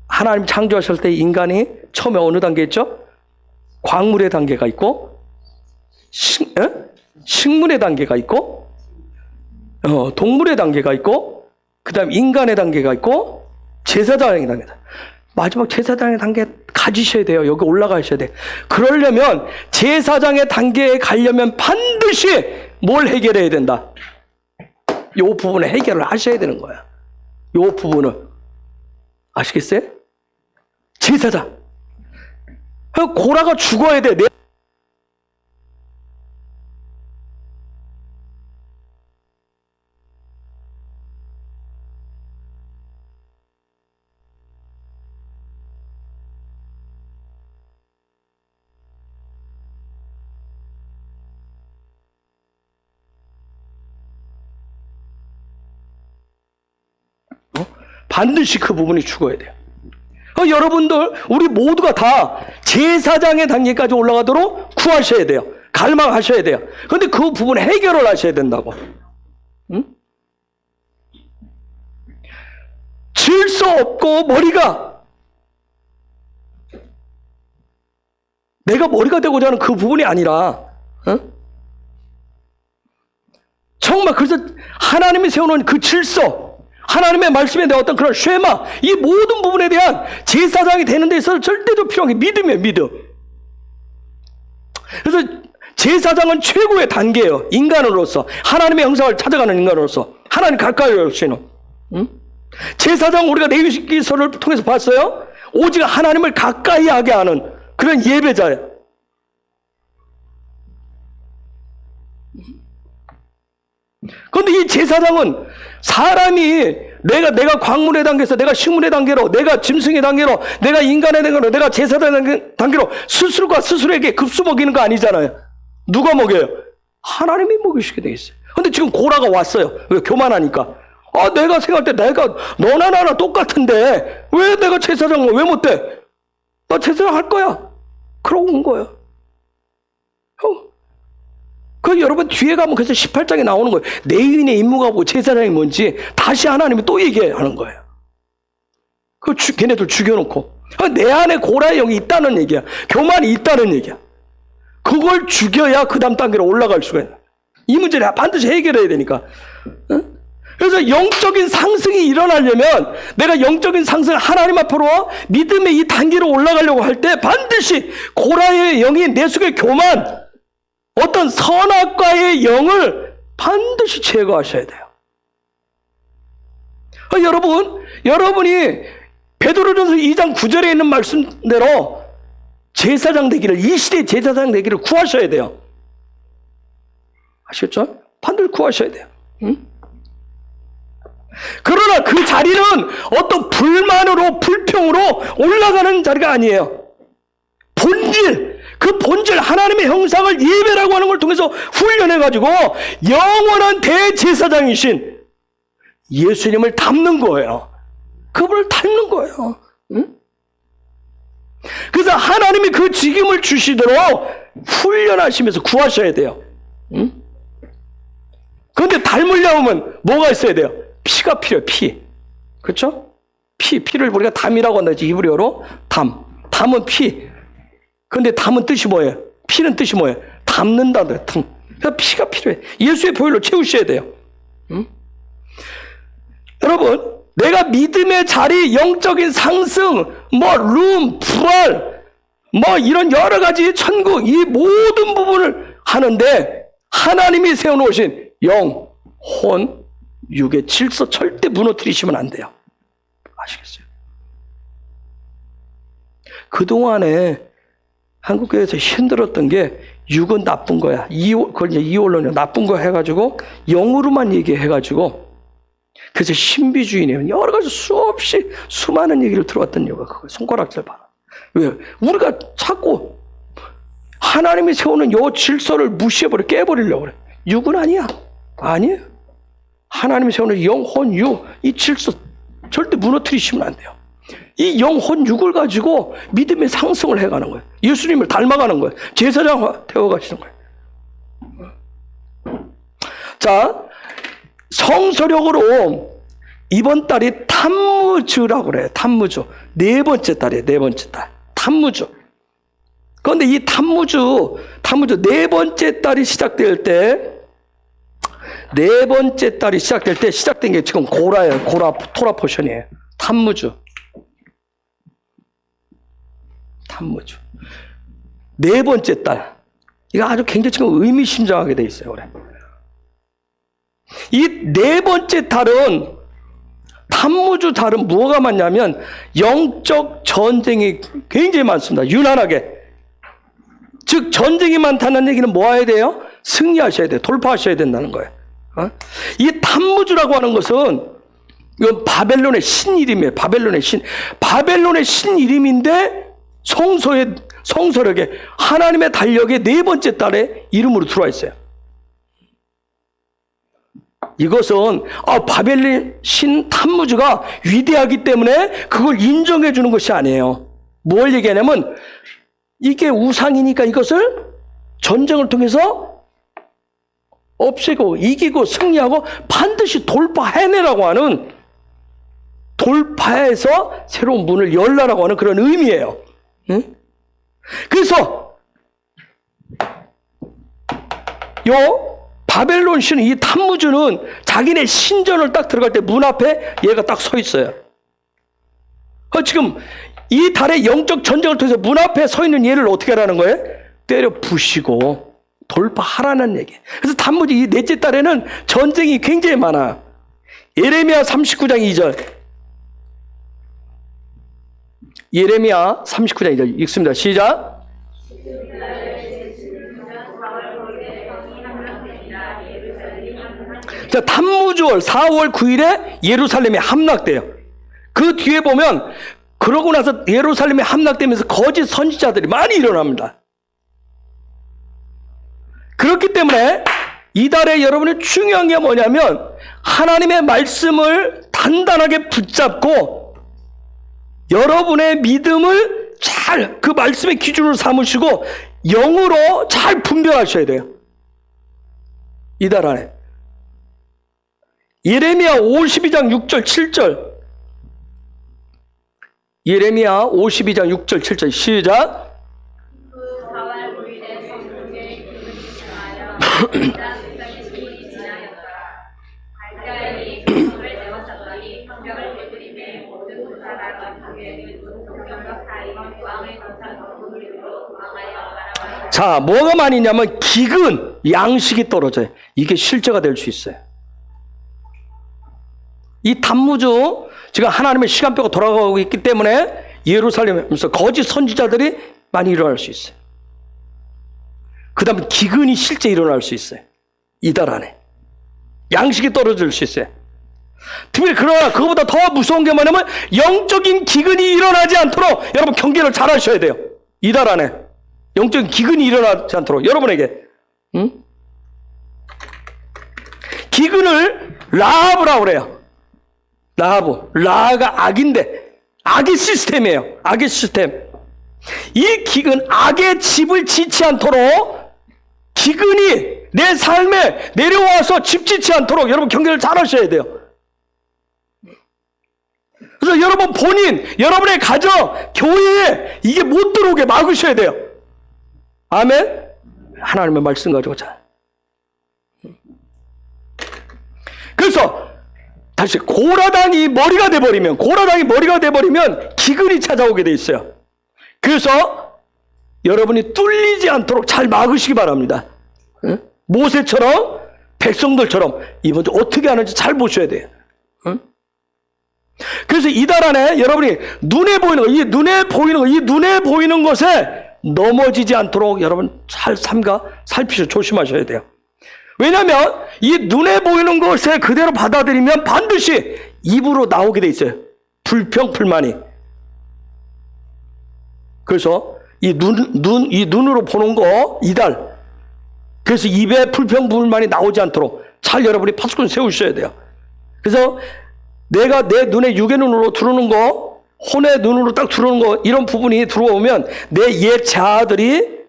하나님 창조하실 때 인간이 처음에 어느 단계였죠? 광물의 단계가 있고 식물의 단계가 있고 동물의 단계가 있고 그 다음 인간의 단계가 있고 제사장의 단계다. 마지막 제사장의 단계 가지셔야 돼요. 여기 올라가셔야 돼. 그러려면 제사장의 단계에 가려면 반드시 뭘 해결해야 된다. 요 부분에 해결을 하셔야 되는 거야. 요 부분은. 아시겠어요? 제사장. 고라가 죽어야 돼. 반드시 그 부분이 죽어야 돼요. 여러분들, 우리 모두가 다 제사장의 단계까지 올라가도록 구하셔야 돼요. 갈망하셔야 돼요. 그런데 그 부분 해결을 하셔야 된다고. 응? 질서 없고 머리가, 내가 머리가 되고자 하는 그 부분이 아니라, 정말 그래서 하나님이 세워놓은 그 질서, 하나님의 말씀에 대한 어떤 그런 쉐마, 이 모든 부분에 대한 제사장이 되는 데 있어서 절대로 필요한 게 믿음이에요. 믿음. 그래서 제사장은 최고의 단계예요. 인간으로서, 하나님의 형상을 찾아가는 인간으로서, 하나님 가까이 오시는. 제사장 우리가 레위기서를 통해서 봤어요. 오직 하나님을 가까이 하게 하는 그런 예배자예요. 그런데 이 제사장은 사람이 내가 광물의 단계에서 내가 식물의 단계로, 내가 짐승의 단계로, 내가 인간의 단계로, 내가 제사장의 단계로 스스로가 스스로에게 급수 먹이는 거 아니잖아요. 누가 먹여요? 하나님이 먹이시게 돼 있어요. 근데 지금 고라가 왔어요. 왜? 교만하니까. 내가 생각할 때 내가 너나 나나 똑같은데 왜 내가 제사장 왜 못 돼? 나 제사장 할 거야. 그러고 온 거예요. 그 여러분 뒤에 가면 그래서 18장에 나오는 거예요. 레위인의 임무가 뭐 제사장이 뭔지 다시 하나님이 또 얘기하는 거예요. 걔네들 죽여놓고 내 안에 고라의 영이 있다는 얘기야. 교만이 있다는 얘기야. 그걸 죽여야 그 다음 단계로 올라갈 수가 있는. 이 문제를 반드시 해결해야 되니까. 그래서 영적인 상승이 일어나려면 내가 영적인 상승 하나님 앞으로 믿음의 이 단계로 올라가려고 할 때 반드시 고라의 영이 내 속에 교만, 어떤 선악과의 영을 반드시 제거하셔야 돼요. 여러분이 베드로전서 2장 9절에 있는 말씀대로 제사장 되기를, 이 시대의 제사장 되기를 구하셔야 돼요. 아시겠죠? 반드시 구하셔야 돼요. 응? 그러나 그 자리는 어떤 불만으로, 불평으로 올라가는 자리가 아니에요. 본질, 그 본질 하나님의 형상을 예배라고 하는 걸 통해서 훈련해가지고 영원한 대제사장이신 예수님을 닮는 거예요. 그분을 닮는 거예요. 응? 그래서 하나님이 그 직임을 주시도록 훈련하시면서 구하셔야 돼요. 응? 그런데 닮으려면 뭐가 있어야 돼요? 피가 필요해요. 피. 그렇죠? 피를 우리가 담이라고 한다. 히브리어로 담은 피. 그런데 담은 뜻이 뭐예요? 피는 뜻이 뭐예요? 담는다는 뜻. 그래서 피가 필요해. 예수의 보혈로 채우셔야 돼요. 응? 여러분, 내가 믿음의 자리, 영적인 상승, 부활, 이런 여러 가지 천국, 이 모든 부분을 하는데 하나님이 세워놓으신 영, 혼, 육의 질서 절대 무너뜨리시면 안 돼요. 아시겠어요? 그동안에 한국교회에서 힘들었던 게 육은 나쁜 거야. 그걸 이제 이원론이야. 나쁜 거 해가지고 영으로만 얘기해가지고 그래서 신비주의네요. 여러 가지 수없이 수많은 얘기를 들어왔던 이유가 그거예요. 손가락질 봐라. 왜? 우리가 자꾸 하나님이 세우는 요 질서를 무시해버려, 깨버리려고 그래. 육은 아니야. 아니에요. 하나님이 세우는 영혼, 육, 이 질서 절대 무너뜨리시면 안 돼요. 이 영혼, 육을 가지고 믿음의 상승을 해가는 거예요. 예수님을 닮아가는 거예요. 제사장 되어가시는 거예요. 자, 성서력으로 이번 달이 탐무주라고 그래요. 탐무주. 네 번째 달이에요. 네 번째 달. 탐무주. 그런데 이 탐무주 네 번째 달이 시작될 때, 네 번째 달이 시작될 때 시작된 게 지금 고라예요. 토라 포션이에요. 탐무주. 네 번째 달. 이거 아주 굉장히 지금 의미심장하게 돼 있어요. 그래. 이 네 번째 달은, 탐무주 달은 뭐가 많냐면 영적 전쟁이 굉장히 많습니다. 유난하게. 즉 전쟁이 많다는 얘기는 뭐 해야 돼요? 승리하셔야 돼요. 돌파하셔야 된다는 거예요. 이 탐무주라고 하는 것은 이건 바벨론의 신 이름이에요. 바벨론의 신 이름인데 성서력에 하나님의 달력의 네 번째 달에 이름으로 들어와 있어요. 이것은 바벨론 신 탐무주가 위대하기 때문에 그걸 인정해 주는 것이 아니에요. 뭘 얘기하냐면 이게 우상이니까 이것을 전쟁을 통해서 없애고 이기고 승리하고 반드시 돌파해내라고 하는, 돌파해서 새로운 문을 열라라고 하는 그런 의미예요. 응? 그래서 바벨론 신은, 이 탐무주는 자기네 신전을 딱 들어갈 때 문 앞에 얘가 딱 서 있어요. 지금 이 달의 영적 전쟁을 통해서 문 앞에 서 있는 얘를 어떻게 하라는 거예요? 때려 부시고 돌파하라는 얘기. 그래서 탐무주 이 넷째 달에는 전쟁이 굉장히 많아. 예레미야 39장 2절. 예레미야 39장 2절 읽습니다. 시작. 자, 탐무주월 4월 9일에 예루살렘에 함락돼요. 그 뒤에 보면 그러고 나서 예루살렘에 함락되면서 거짓 선지자들이 많이 일어납니다. 그렇기 때문에 이달에 여러분이 중요한 게 뭐냐면 하나님의 말씀을 단단하게 붙잡고 여러분의 믿음을 잘 그 말씀의 기준으로 삼으시고 영으로 잘 분별하셔야 돼요. 이달 안에. 예레미야 52장 6절 7절. 예레미야 52장 6절 7절 시작. 자, 뭐가 많이 있냐면 기근, 양식이 떨어져요. 이게 실제가 될 수 있어요. 이 탐무주, 지금 하나님의 시간표가 돌아가고 있기 때문에 예루살렘에서 거짓 선지자들이 많이 일어날 수 있어요. 그 다음에 기근이 실제 일어날 수 있어요. 이달 안에. 양식이 떨어질 수 있어요. 특별히 그러나 그거보다 더 무서운 게 뭐냐면 영적인 기근이 일어나지 않도록 여러분 경계를 잘 하셔야 돼요. 이달 안에. 영적인 기근이 일어나지 않도록 여러분에게 기근을 라합이라고 그래요. 라가 악인데 악의 시스템이에요. 악의 시스템. 이 기근, 악의 집을 짓지 않도록 기근이 내 삶에 내려와서 집 짓지 않도록 여러분 경계를 잘 하셔야 돼요. 그래서 여러분 본인, 여러분의 가정, 교회에 이게 못 들어오게 막으셔야 돼요. 아멘? 하나님의 말씀 가지고 잘. 그래서 다시 고라당이 머리가 돼버리면 기근이 찾아오게 돼 있어요. 그래서 여러분이 뚫리지 않도록 잘 막으시기 바랍니다. 응? 모세처럼 백성들처럼 이번에 어떻게 하는지 잘 보셔야 돼요. 응? 그래서 이달 안에 여러분이 눈에 보이는 것에 넘어지지 않도록 여러분 잘 살피셔 조심하셔야 돼요. 왜냐하면 이 눈에 보이는 것에 그대로 받아들이면 반드시 입으로 나오게 돼 있어요. 불평불만이. 그래서 이 눈으로 보는 거 이달. 그래서 입에 불평불만이 나오지 않도록 잘 여러분이 파수꾼 세우셔야 돼요. 그래서 내가 내 눈에 육의 눈으로 들어오는 거, 혼의 눈으로 딱 들어오는 거, 이런 부분이 들어오면 내 옛 자아들이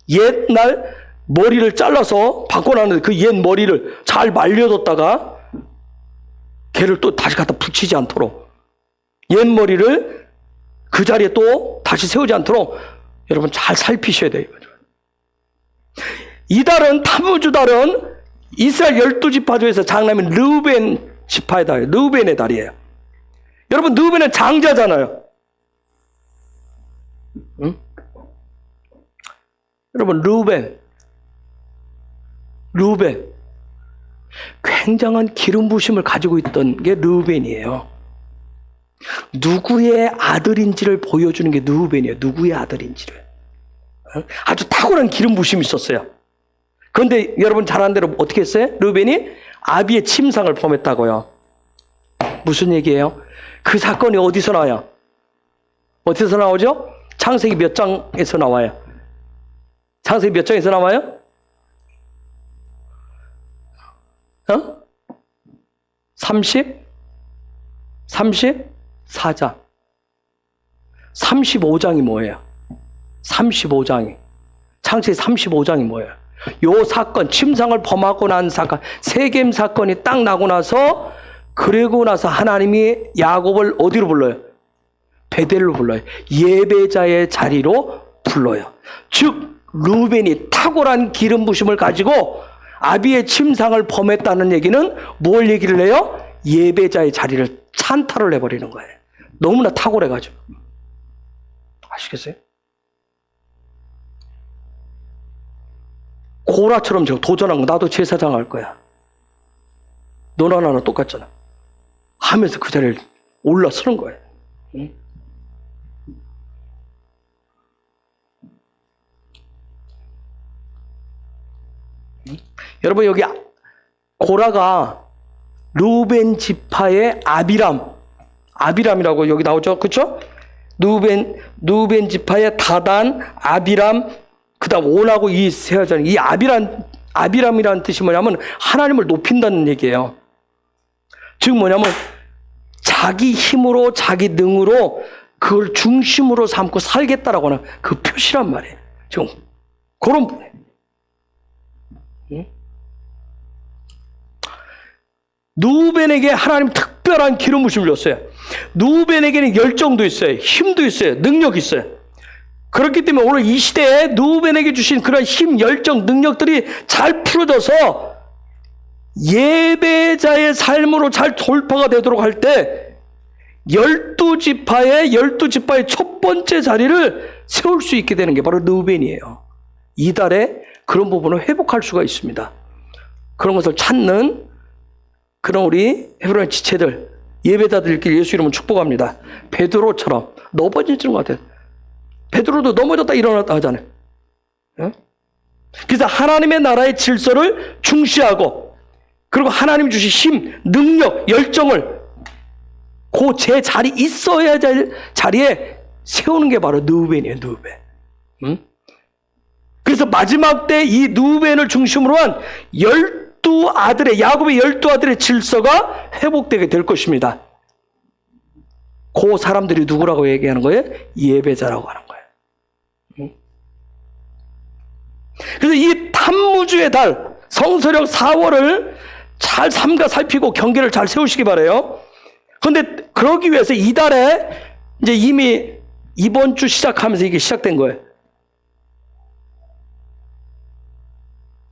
옛날 머리를 잘라서 바꿔놨는데 그 옛 머리를 잘 말려뒀다가 걔를 또 다시 갖다 붙이지 않도록 옛 머리를 그 자리에 또 다시 세우지 않도록 여러분 잘 살피셔야 돼요. 이달은 타무주달은 이스라엘 12지파 중에서 장남인 르우벤 지파의 달이에요. 르우벤의 달이에요. 여러분 르우벤은 장자잖아요. 응? 여러분 르우벤 굉장한 기름 부심을 가지고 있던 게 르우벤이에요. 누구의 아들인지를 보여주는 게 르우벤이에요. 누구의 아들인지를. 아주 탁월한 기름 부심이 있었어요. 그런데 여러분 잘 아는 대로 어떻게 했어요? 르우벤이 아비의 침상을 범했다고요. 무슨 얘기예요? 그 사건이 어디서 나와요? 어디서 나오죠? 창세기 몇 장에서 나와요? 창세기 몇 장에서 나와요? 34장. 35장이 뭐예요? 35장이. 창세기 35장이 뭐예요? 요 사건, 침상을 범하고 난 사건, 세겜 사건이 딱 나고 나서, 그러고 나서 하나님이 야곱을 어디로 불러요? 베델로 불러요. 예배자의 자리로 불러요. 즉, 루벤이 탁월한 기름 부심을 가지고 아비의 침상을 범했다는 얘기는 뭘 얘기를 해요? 예배자의 자리를 찬탈을 해버리는 거예요. 너무나 탁월해가지고. 아시겠어요? 고라처럼 저 도전한 거 나도 제사장 할 거야. 너나 나나 똑같잖아. 하면서 그 자리를 올라서는 거예요. 응? 응? 여러분 여기 고라가 루벤 지파의 아비람이라고 여기 나오죠, 그렇죠? 루벤 지파의 다단, 아비람, 그다음 온하고 이 세 여자, 이 아비람이라는 뜻이 뭐냐면 하나님을 높인다는 얘기예요. 즉 뭐냐면 자기 힘으로 자기 능으로 그걸 중심으로 삼고 살겠다라고 하는 그 표시란 말이에요. 지금 그런 분이에요. 응? 누벤에게 하나님 특별한 기름 부심을 줬어요. 누벤에게는 열정도 있어요. 힘도 있어요. 능력이 있어요. 그렇기 때문에 오늘 이 시대에 누벤에게 주신 그런 힘, 열정, 능력들이 잘 풀어져서 예배자의 삶으로 잘 돌파가 되도록 할 때 12지파의 첫 번째 자리를 세울 수 있게 되는 게 바로 누벤이에요. 이달에 그런 부분을 회복할 수가 있습니다. 그런 것을 찾는 그런 우리 헤브론 지체들, 예배자들끼리 예수 이름으로 축복합니다. 베드로처럼 넘어지는 것 같아요. 베드로도 넘어졌다 일어났다 하잖아요. 그래서 하나님의 나라의 질서를 중시하고 그리고 하나님 주신 힘, 능력, 열정을 그 제 자리 있어야 될 자리에 세우는 게 바로 누벤이에요. 누벤. 그래서 마지막 때 이 누벤을 중심으로 한 12아들의, 야곱의 12아들의 질서가 회복되게 될 것입니다. 그 사람들이 누구라고 얘기하는 거예요? 예배자라고 하는 거예요. 그래서 이 탐무주의 달, 성서력 4월을 잘 삼가 살피고 경계를 잘 세우시기 바라요. 그런데 그러기 위해서 이 달에 이제 이미 이번 주 시작하면서 이게 시작된 거예요.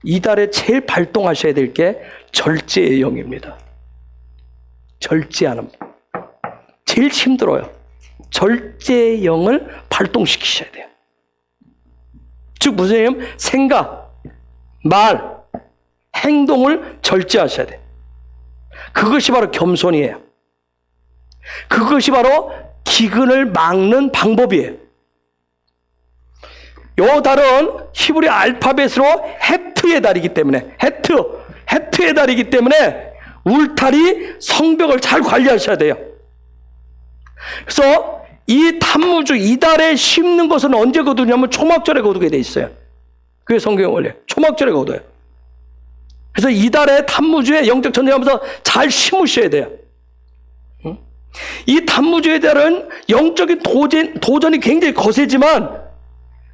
이 달에 제일 발동하셔야 될 게 절제의 영입니다. 절제하는. 제일 힘들어요. 절제의 영을 발동시키셔야 돼요. 즉 무슨 얘기냐면 생각, 말, 행동을 절제하셔야 돼요. 그것이 바로 겸손이에요. 그것이 바로 기근을 막는 방법이에요. 요 달은 히브리 알파벳으로 헤트의 달이기 때문에 헤트의 달이기 때문에 울타리, 성벽을 잘 관리하셔야 돼요. 그래서 이 탐무주 이 달에 심는 것은 언제 거두냐면 초막절에 거두게 돼 있어요. 그게 성경의 원리예요. 초막절에 거둬요. 그래서 이 달에 탐무주에 영적 전쟁하면서 잘 심으셔야 돼요. 이 탐무주의 달은 영적인 도전이 굉장히 거세지만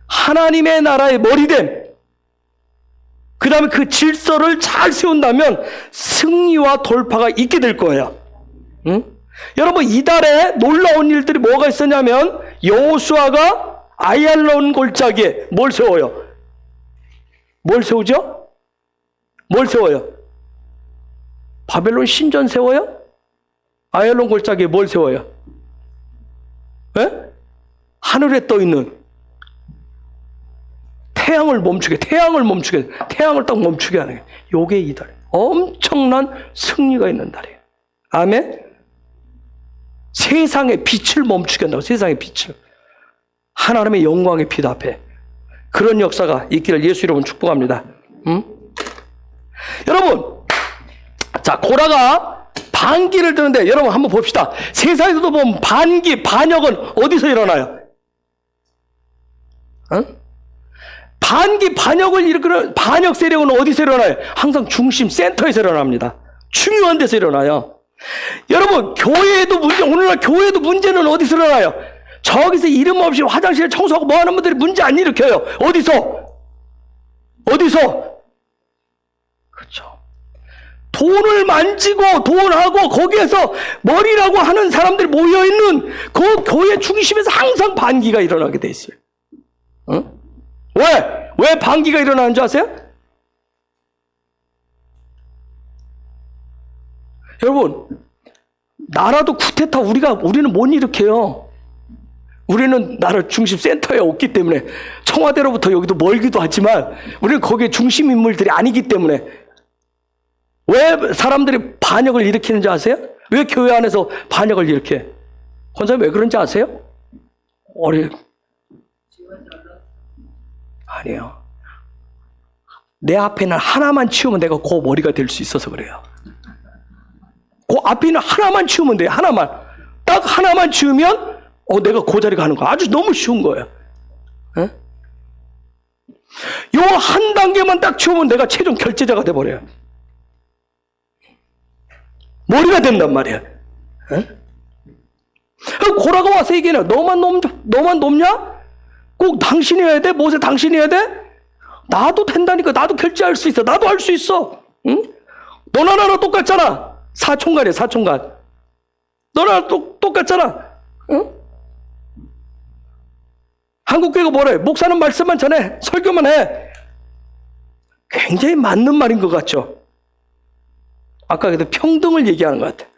하나님의 나라의 머리됨, 그 다음에 그 질서를 잘 세운다면 승리와 돌파가 있게 될 거예요. 여러분 이 달에 놀라운 일들이 뭐가 있었냐면 여호수아가 아얄론 골짜기에 뭘 세워요? 뭘 세우죠? 뭘 세워요? 바벨론 신전 세워요? 아얄론 골짜기에 뭘 세워요? 에? 하늘에 떠 있는 태양을 딱 멈추게 하는 게 요게 이 달. 엄청난 승리가 있는 달이에요. 아멘. 세상의 빛을 멈추게 한다고. 세상의 빛을. 하나님의 영광의 빛 앞에 그런 역사가 있기를 예수 이름으로 축복합니다. 여러분, 자 고라가 반기를 드는데 여러분 한번 봅시다. 세상에서도 보면 반기, 반역은 어디서 일어나요? 반기, 반역을 일으키는 반역 세력은 어디서 일어나요? 항상 중심, 센터에서 일어납니다. 중요한 데서 일어나요. 여러분, 교회에도 오늘날 교회에도 문제는 어디서 일어나요? 저기서 이름 없이 화장실 청소하고 뭐 하는 분들이 문제 안 일으켜요. 어디서? 그렇죠. 돈을 만지고 돈하고 거기에서 머리라고 하는 사람들이 모여있는 그 교회 중심에서 항상 반기가 일어나게 돼 있어요. 왜 반기가 일어나는 줄 아세요? 여러분, 나라도 쿠데타 우리는 못 일으켜요. 우리는 나라 중심 센터에 없기 때문에 청와대로부터 여기도 멀기도 하지만 우리는 거기에 중심 인물들이 아니기 때문에 왜 사람들이 반역을 일으키는지 아세요? 왜 교회 안에서 반역을 일으켜? 권사님 왜 그런지 아세요? 아니에요. 내 앞에는 하나만 치우면 내가 그 머리가 될 수 있어서 그래요. 그 앞에 있는 하나만 치우면 돼요. 하나만. 딱 하나만 치우면 내가 그 자리 가는 거야. 아주 너무 쉬운 거예요. 요 한 단계만 딱 치우면 내가 최종 결제자가 돼버려요. 머리가 된단 말이야. 고라가 와서 얘기해요. 너만 높냐? 꼭 당신이 해야 돼? 모세 당신이 해야 돼? 나도 된다니까. 나도 결제할 수 있어. 나도 할 수 있어. 응? 너나 나랑 똑같잖아. 사촌간이야, 사촌간. 너나 똑같잖아. 응? 한국교회가 뭐래? 목사는 말씀만 전해. 설교만 해. 굉장히 맞는 말인 것 같죠? 아까 그래도 평등을 얘기하는 것 같아.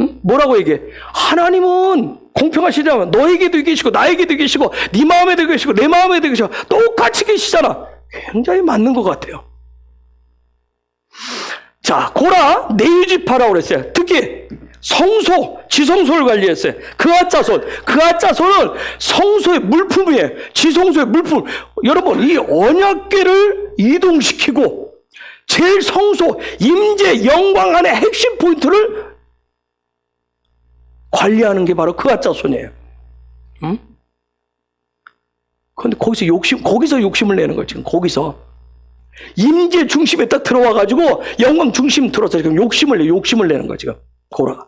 응? 뭐라고 얘기해? 하나님은 공평하시잖아. 너에게도 계시고 나에게도 계시고 네 마음에도 계시고 내 마음에도 계시고 똑같이 계시잖아. 굉장히 맞는 것 같아요. 자, 고라 내유집하라고 그랬어요. 특히 성소, 지성소를 관리했어요. 그아짜손은 성소의 물품이에요. 지성소의 물품. 여러분, 이 언약궤를 이동시키고 제일 성소, 임재, 영광 안의 핵심 포인트를 관리하는 게 바로 그아짜손이에요. 응? 근데 거기서 욕심을 내는 거예요, 지금. 거기서. 임재 중심에 딱 들어와가지고 영광 중심 들어서 지금 욕심을 내는 거예요, 지금. 고라가.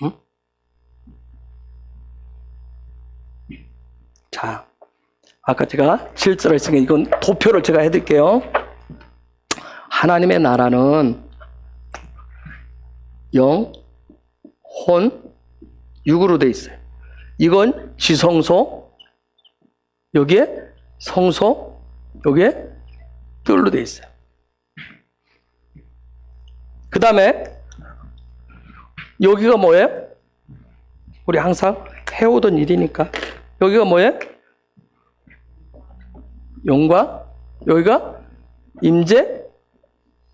응? 자, 아까 제가 질서를 했으니까 이건 도표를 제가 해드릴게요. 하나님의 나라는 영, 혼, 육으로 돼 있어요. 이건 지성소, 여기에 성소, 여기에 뜰로 돼 있어요. 그 다음에 여기가 뭐예요? 우리 항상 해오던 일이니까. 여기가 뭐예요? 영광, 여기가 임재,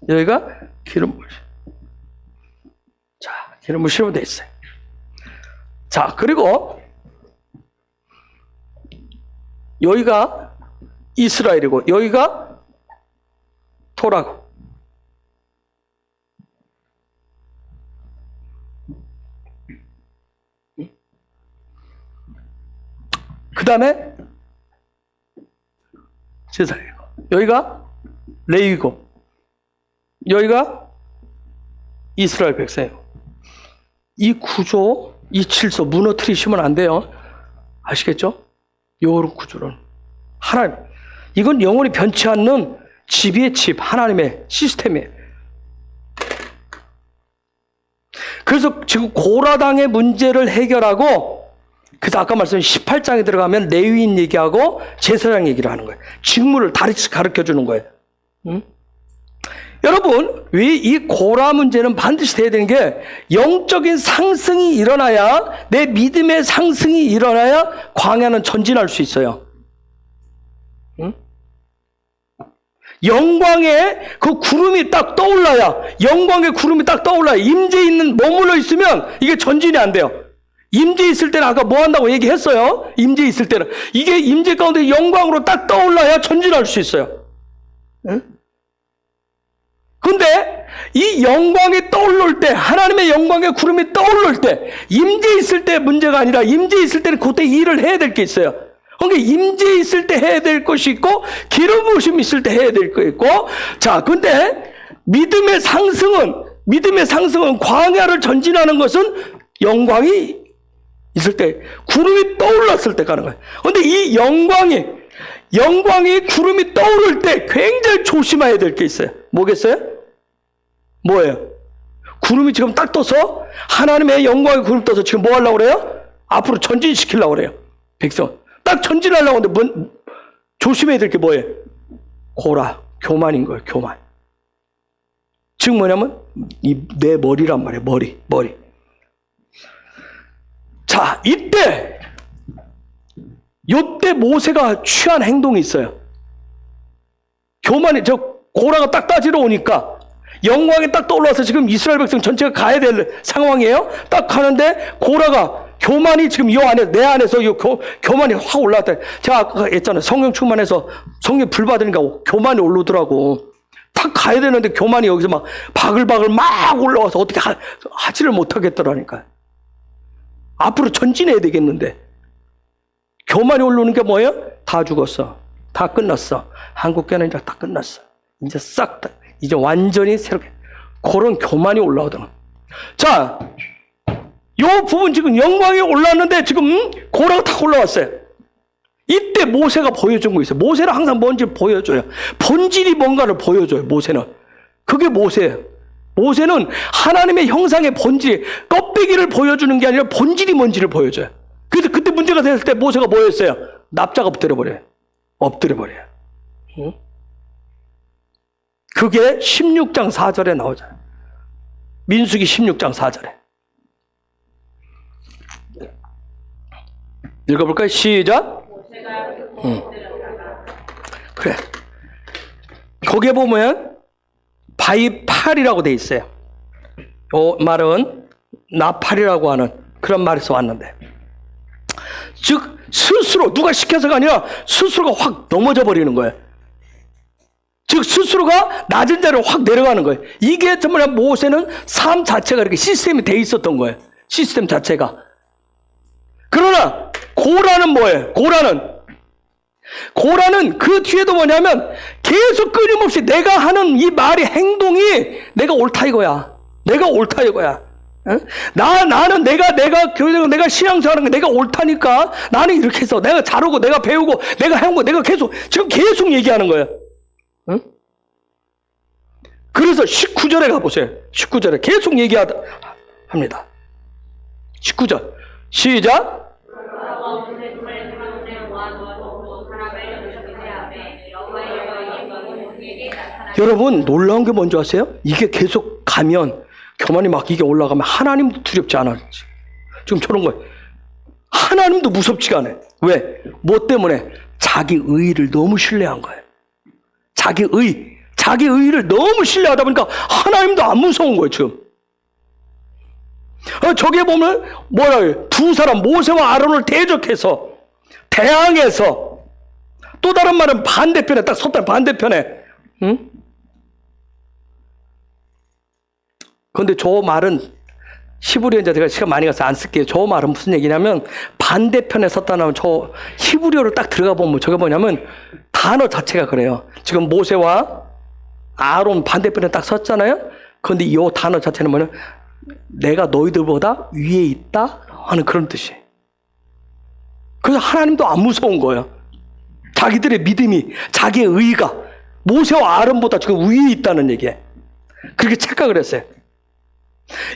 여기가 기름부심. 자, 기름부심으로 돼 있어요. 자, 그리고 여기가 이스라엘이고 여기가 토라고. 그 다음에 제사이고 여기가 레위고 여기가 이스라엘 백성이고. 이 구조, 이 질서 무너뜨리시면 안 돼요. 아시겠죠? 요런 구조는 하나님, 이건 영원히 변치 않는 집의 집, 하나님의 시스템이에요. 그래서 지금 고라당의 문제를 해결하고, 그래서 아까 말씀드린 18장에 들어가면 레위인 얘기하고 제사장 얘기를 하는 거예요. 직무를 다르게 가르쳐 주는 거예요. 응? 여러분, 왜 이 고라 문제는 반드시 돼야 되는 게, 영적인 상승이 일어나야, 내 믿음의 상승이 일어나야 광야는 전진할 수 있어요. 응? 영광의 그 구름이 딱 떠올라야, 영광의 구름이 딱 떠올라야, 임재 있는, 머물러 있으면 이게 전진이 안 돼요. 임재 있을 때는 아까 뭐 한다고 얘기했어요? 임재 있을 때는. 이게 임재 가운데 영광으로 딱 떠올라야 전진할 수 있어요. 응? 근데 이 영광이 떠오를 때, 하나님의 영광의 구름이 떠오를 때, 임재 있을 때 문제가 아니라 임재 있을 때는 그때 일을 해야 될 게 있어요. 그러니까 임재 있을 때 해야 될 것이 있고 기름 부으심 있을 때 해야 될 거 있고. 자, 근데 믿음의 상승은 광야를 전진하는 것은 영광이 있을 때, 구름이 떠올랐을 때 가는 거예요. 근데 이 영광이 구름이 떠오를 때 굉장히 조심해야 될 게 있어요. 뭐겠어요? 뭐예요? 구름이 지금 딱 떠서, 하나님의 영광의 구름 떠서 지금 뭐 하려고 그래요? 앞으로 전진시키려고 그래요. 백성. 딱 전진하려고 하는데 조심해야 될 게 뭐예요? 고라, 교만인 거예요, 교만. 지금 뭐냐면, 내 머리란 말이에요, 머리. 자, 요때 모세가 취한 행동이 있어요. 교만이, 고라가 딱 따지러 오니까, 영광이 딱 떠올라서 지금 이스라엘 백성 전체가 가야 될 상황이에요. 딱 가는데 고라가, 교만이 지금 내 안에서 교만이 확 올라왔다. 제가 아까 했잖아요. 성령 충만해서 성령 불 받으니까 교만이 올라오더라고. 딱 가야 되는데 교만이 여기서 막 바글바글 막 올라와서 어떻게 하지를 못하겠더라니까요. 앞으로 전진해야 되겠는데. 교만이 올라오는 게 뭐예요? 다 죽었어. 다 끝났어. 한국교회는 이제 다 끝났어. 이제 싹 다. 이제 완전히 새롭게. 그런 교만이 올라오더라. 자, 요 부분 지금 영광이 올라왔는데 지금 고라가 탁 올라왔어요. 이때 모세가 보여준 거 있어요. 모세는 항상 뭔지 보여줘요. 본질이 뭔가를 보여줘요, 모세는. 그게 모세예요. 모세는 하나님의 형상의 본질, 껍데기를 보여주는 게 아니라 본질이 뭔지를 보여줘요. 그래서 그때 문제가 됐을 때 모세가 뭐였어요? 납작 엎드려버려요. 응? 그게 16장 4절에 나오잖아요. 민수기 16장 4절에. 읽어볼까요? 시작. 그래. 거기에 보면 바이팔이라고 돼 있어요. 이 말은 나팔이라고 하는 그런 말에서 왔는데, 즉 스스로 누가 시켜서가 아니라 스스로가 확 넘어져 버리는 거예요. 즉 스스로가 낮은 자리로 확 내려가는 거예요. 이게 정말 모세는 삶 자체가 이렇게 시스템이 돼 있었던 거예요. 시스템 자체가. 그러나 고라는 뭐예요? 고라는 고라는 그 뒤에도 뭐냐면 계속 끊임없이 내가 하는 이 말이 행동이 내가 옳다 이거야. 내가 옳다 이거야. 응? 나는 내가 교회되고 내가 신앙생활하는 게 내가 옳다니까 나는 이렇게 해서 내가 잘하고 내가 배우고 내가 해온 거 내가 지금 계속 얘기하는 거야. 응? 그래서 19절에 가보세요. 19절에 계속 합니다. 19절 시작. 여러분 놀라운 게 뭔지 아세요? 이게 계속 가면 교만이 막 이게 올라가면 하나님도 두렵지 않아. 지금 저런 거예요. 하나님도 무섭지가 않아요. 왜? 뭐 때문에? 자기 의의를 너무 신뢰한 거예요. 자기 의의를 너무 신뢰하다 보니까 하나님도 안 무서운 거예요, 지금. 저게 보면 뭐야? 두 사람 모세와 아론을 대적해서 대항해서 또 다른 말은 반대편에 딱 섰다 반대편에. 응? 그런데 저 말은 히브리어 이제 제가 시간 많이 가서 안 쓸게요. 저 말은 무슨 얘기냐면 반대편에 섰다는 저 히브리어를 딱 들어가 보면 저게 뭐냐면 단어 자체가 그래요. 지금 모세와 아론 반대편에 딱 섰잖아요. 그런데 이 단어 자체는 뭐냐면 내가 너희들보다 위에 있다 하는 그런 뜻이에요. 그래서 하나님도 안 무서운 거예요. 자기들의 믿음이 자기의 의의가 모세와 아론보다 지금 위에 있다는 얘기예요. 그렇게 착각을 했어요.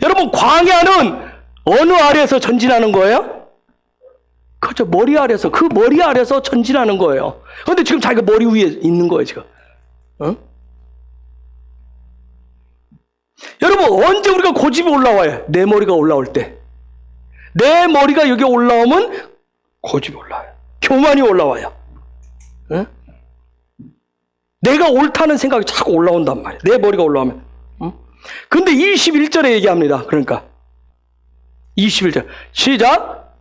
여러분 광야는 어느 아래에서 전진하는 거예요? 그렇죠. 머리 아래에서 그 머리 아래에서 전진하는 거예요. 그런데 지금 자기가 머리 위에 있는 거예요 지금. 어? 여러분 언제 우리가 고집이 올라와요? 내 머리가 올라올 때. 내 머리가 여기 올라오면 고집이 올라와요. 교만이 올라와요. 어? 내가 옳다는 생각이 자꾸 올라온단 말이에요. 내 머리가 올라오면. 근데 21절에 얘기합니다. 그러니까 21절 시작.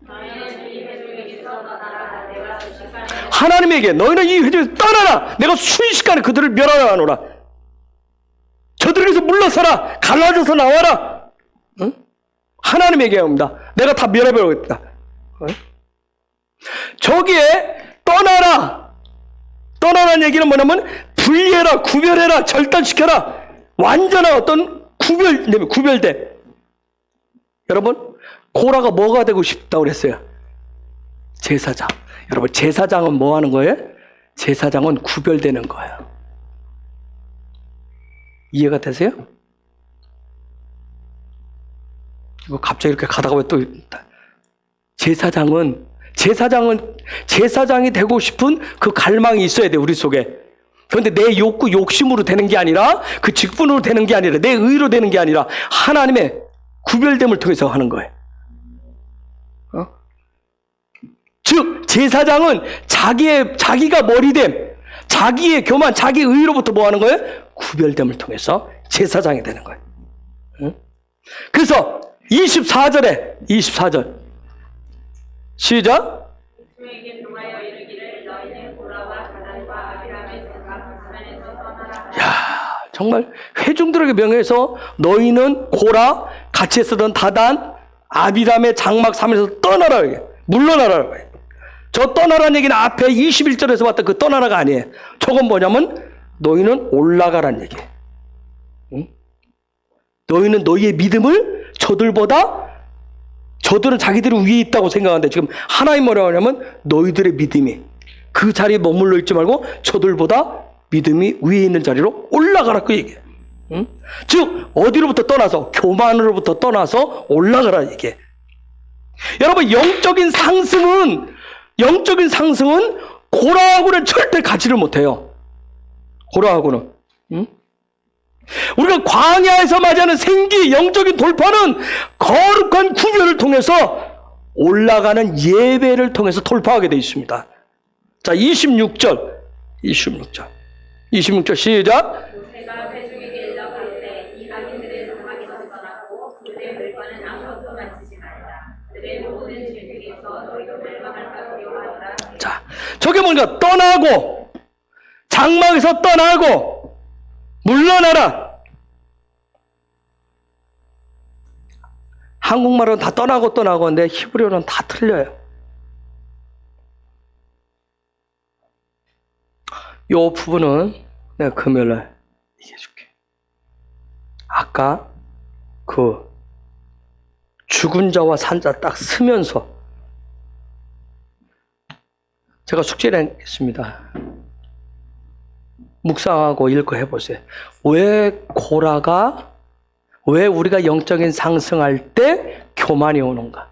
하나님에게 너희는 이 회중에서 떠나라. 내가 순식간에 그들을 멸하노라. 저들에게서 물러서라. 갈라져서 나와라. 응? 하나님에게 합니다. 내가 다 멸해버리겠다. 응? 저기에 떠나라는 얘기는 뭐냐면 분리해라, 구별해라, 절단시켜라. 완전한 어떤 구별돼. 여러분, 고라가 뭐가 되고 싶다고 그랬어요? 제사장. 여러분, 제사장은 뭐 하는 거예요? 제사장은 구별되는 거예요. 이해가 되세요? 이거 갑자기 이렇게 가다가 왜 또 제사장이 되고 싶은 그 갈망이 있어야 돼, 우리 속에. 그런데 내 욕심으로 되는 게 아니라, 그 직분으로 되는 게 아니라, 내 의로 되는 게 아니라, 하나님의 구별됨을 통해서 하는 거예요. 즉, 제사장은 자기가 머리됨, 자기의 교만, 자기 의로부터 뭐 하는 거예요? 구별됨을 통해서 제사장이 되는 거예요. 그래서 24절. 시작. 야, 정말 회중들에게 명해서 너희는 고라, 같이 쓰던 다단, 아비람의 장막 3에서 떠나라. 물러나라. 저 떠나라는 얘기는 앞에 21절에서 봤던 그 떠나라가 아니에요. 저건 뭐냐면 너희는 올라가라는 얘기예요. 응? 너희는 너희의 믿음을 저들은 자기들이 위에 있다고 생각하는데 지금 하나님 뭐라고 하냐면 너희들의 믿음이 그 자리에 머물러 있지 말고 저들보다 믿음이 위에 있는 자리로 올라가라 그 얘기예요. 응? 즉 어디로부터 떠나서 교만으로부터 떠나서 올라가라 얘기예요. 여러분 영적인 상승은 고라하고는 절대 가지를 못해요. 고라하고는. 응? 우리가 광야에서 맞이하는 생기 영적인 돌파는 거룩한 구별을 통해서 올라가는 예배를 통해서 돌파하게 되어 있습니다. 자, 26절 시작. 모세가 회중에게 일러가로되 이 악인들의 장막에서 떠나고 그들의 물건은 아무것도 만지지 말라. 그들의 모든 죄책에서 너희도 멸망할까 두려워하노라. 자, 저게 뭔가 떠나고 장막에서 떠나고 물러나라. 한국말은 다 떠나고 하는데 히브리어는 다 틀려요. 요 부분은 내가 금요일날 얘기해줄게. 아까 그 죽은 자와 산 자 딱 쓰면서 제가 숙제를 했습니다. 묵상하고 읽고 해보세요. 왜 우리가 영적인 상승할 때 교만이 오는가?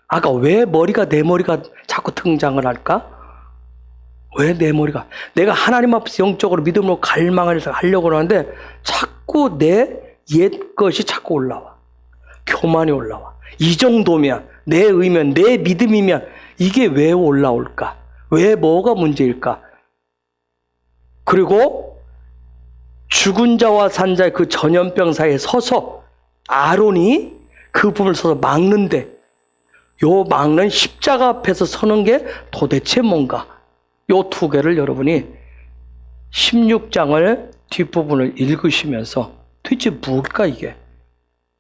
아까 왜 내 머리가 자꾸 등장을 할까? 왜 내 머리가? 내가 하나님 앞에서 영적으로 믿음으로 갈망을 하려고 하는데 자꾸 내 옛 것이 자꾸 올라와. 교만이 올라와. 이 정도면, 내 의면, 내 믿음이면 이게 왜 올라올까? 왜 뭐가 문제일까? 그리고 죽은 자와 산 자의 그 전염병 사이에 서서 아론이 그 부분을 서서 막는데 요 막는 십자가 앞에서 서는 게 도대체 뭔가? 요 두 개를 여러분이 16장을 뒷부분을 읽으시면서 도대체 뭘까 이게?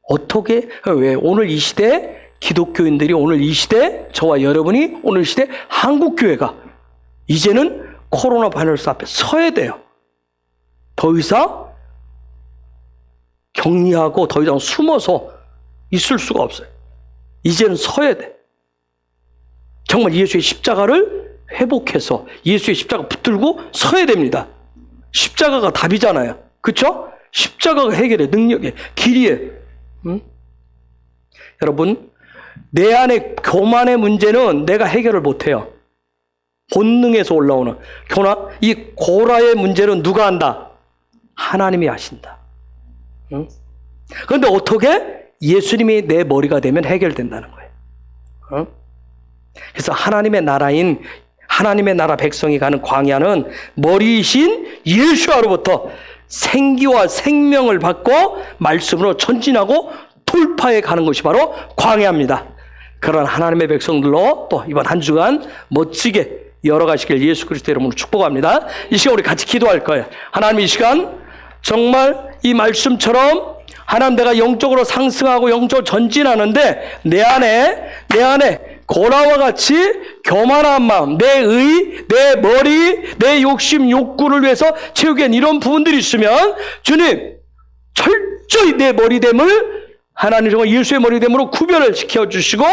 어떻게, 왜 오늘 이 시대 기독교인들이 오늘 이 시대 저와 여러분이 오늘 이 시대 한국교회가 이제는 코로나 바이러스 앞에 서야 돼요. 더 이상 격리하고 더 이상 숨어서 있을 수가 없어요. 이제는 서야 돼. 정말 예수의 십자가를 회복해서 예수의 십자가 붙들고 서야 됩니다. 십자가가 답이잖아요. 그렇죠? 십자가가 해결의 능력의 길이에요. 여러분, 내 안에 교만의 문제는 내가 해결을 못해요. 본능에서 올라오는 이 고라의 문제는 누가 한다? 하나님이 하신다. 그런데 어떻게? 예수님이 내 머리가 되면 해결된다는 거예요. 그래서 하나님의 나라 백성이 가는 광야는 머리이신 예수로부터 생기와 생명을 받고 말씀으로 전진하고 돌파해 가는 것이 바로 광야입니다. 그런 하나님의 백성들로 또 이번 한 주간 멋지게 열어가시길 예수 그리스도 이름으로 축복합니다. 이 시간 우리 같이 기도할 거예요. 하나님, 이 시간 정말 이 말씀처럼 하나님, 내가 영적으로 상승하고 영적으로 전진하는데 내 안에 고라와 같이 교만한 마음, 내 머리, 내 욕심, 욕구를 위해서 채우기엔 이런 부분들이 있으면 주님, 철저히 내 머리됨을 하나님 정말 예수의 머리됨으로 구별을 시켜주시고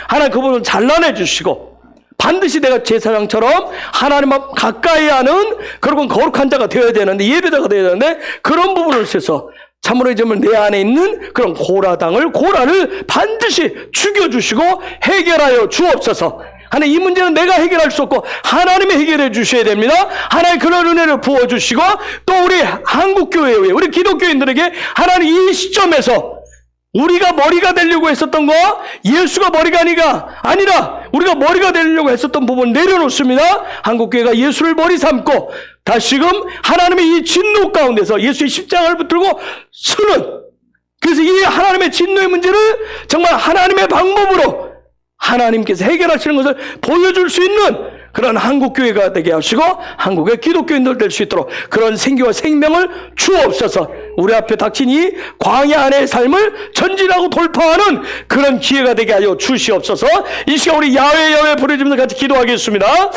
하나님 그 부분을 잘라내 주시고 반드시 내가 제사장처럼 하나님 앞 가까이 하는 그런 거룩한 자가 되어야 되는데, 예배자가 되어야 되는데, 그런 부분을 써서 참으로 이제는 내 안에 있는 그런 고라를 반드시 죽여주시고 해결하여 주옵소서. 하나님, 이 문제는 내가 해결할 수 없고 하나님이 해결해 주셔야 됩니다. 하나님 그런 은혜를 부어주시고 또 우리 한국교회, 우리 기독교인들에게 하나님 이 시점에서 우리가 머리가 되려고 했었던 거, 예수가 머리가 아니라 우리가 머리가 되려고 했었던 부분 내려놓습니다. 한국교회가 예수를 머리 삼고 다시금 하나님의 이 진노 가운데서 예수의 십자가를 붙들고 서는, 그래서 이 하나님의 진노의 문제를 정말 하나님의 방법으로 하나님께서 해결하시는 것을 보여줄 수 있는 그런 한국교회가 되게 하시고 한국의 기독교인들 될 수 있도록 그런 생기와 생명을 주옵소서. 우리 앞에 닥친 이 광야 안의 삶을 전진하고 돌파하는 그런 기회가 되게 하여 주시옵소서. 이 시간 우리 야외 부르짖으면서 같이 기도하겠습니다.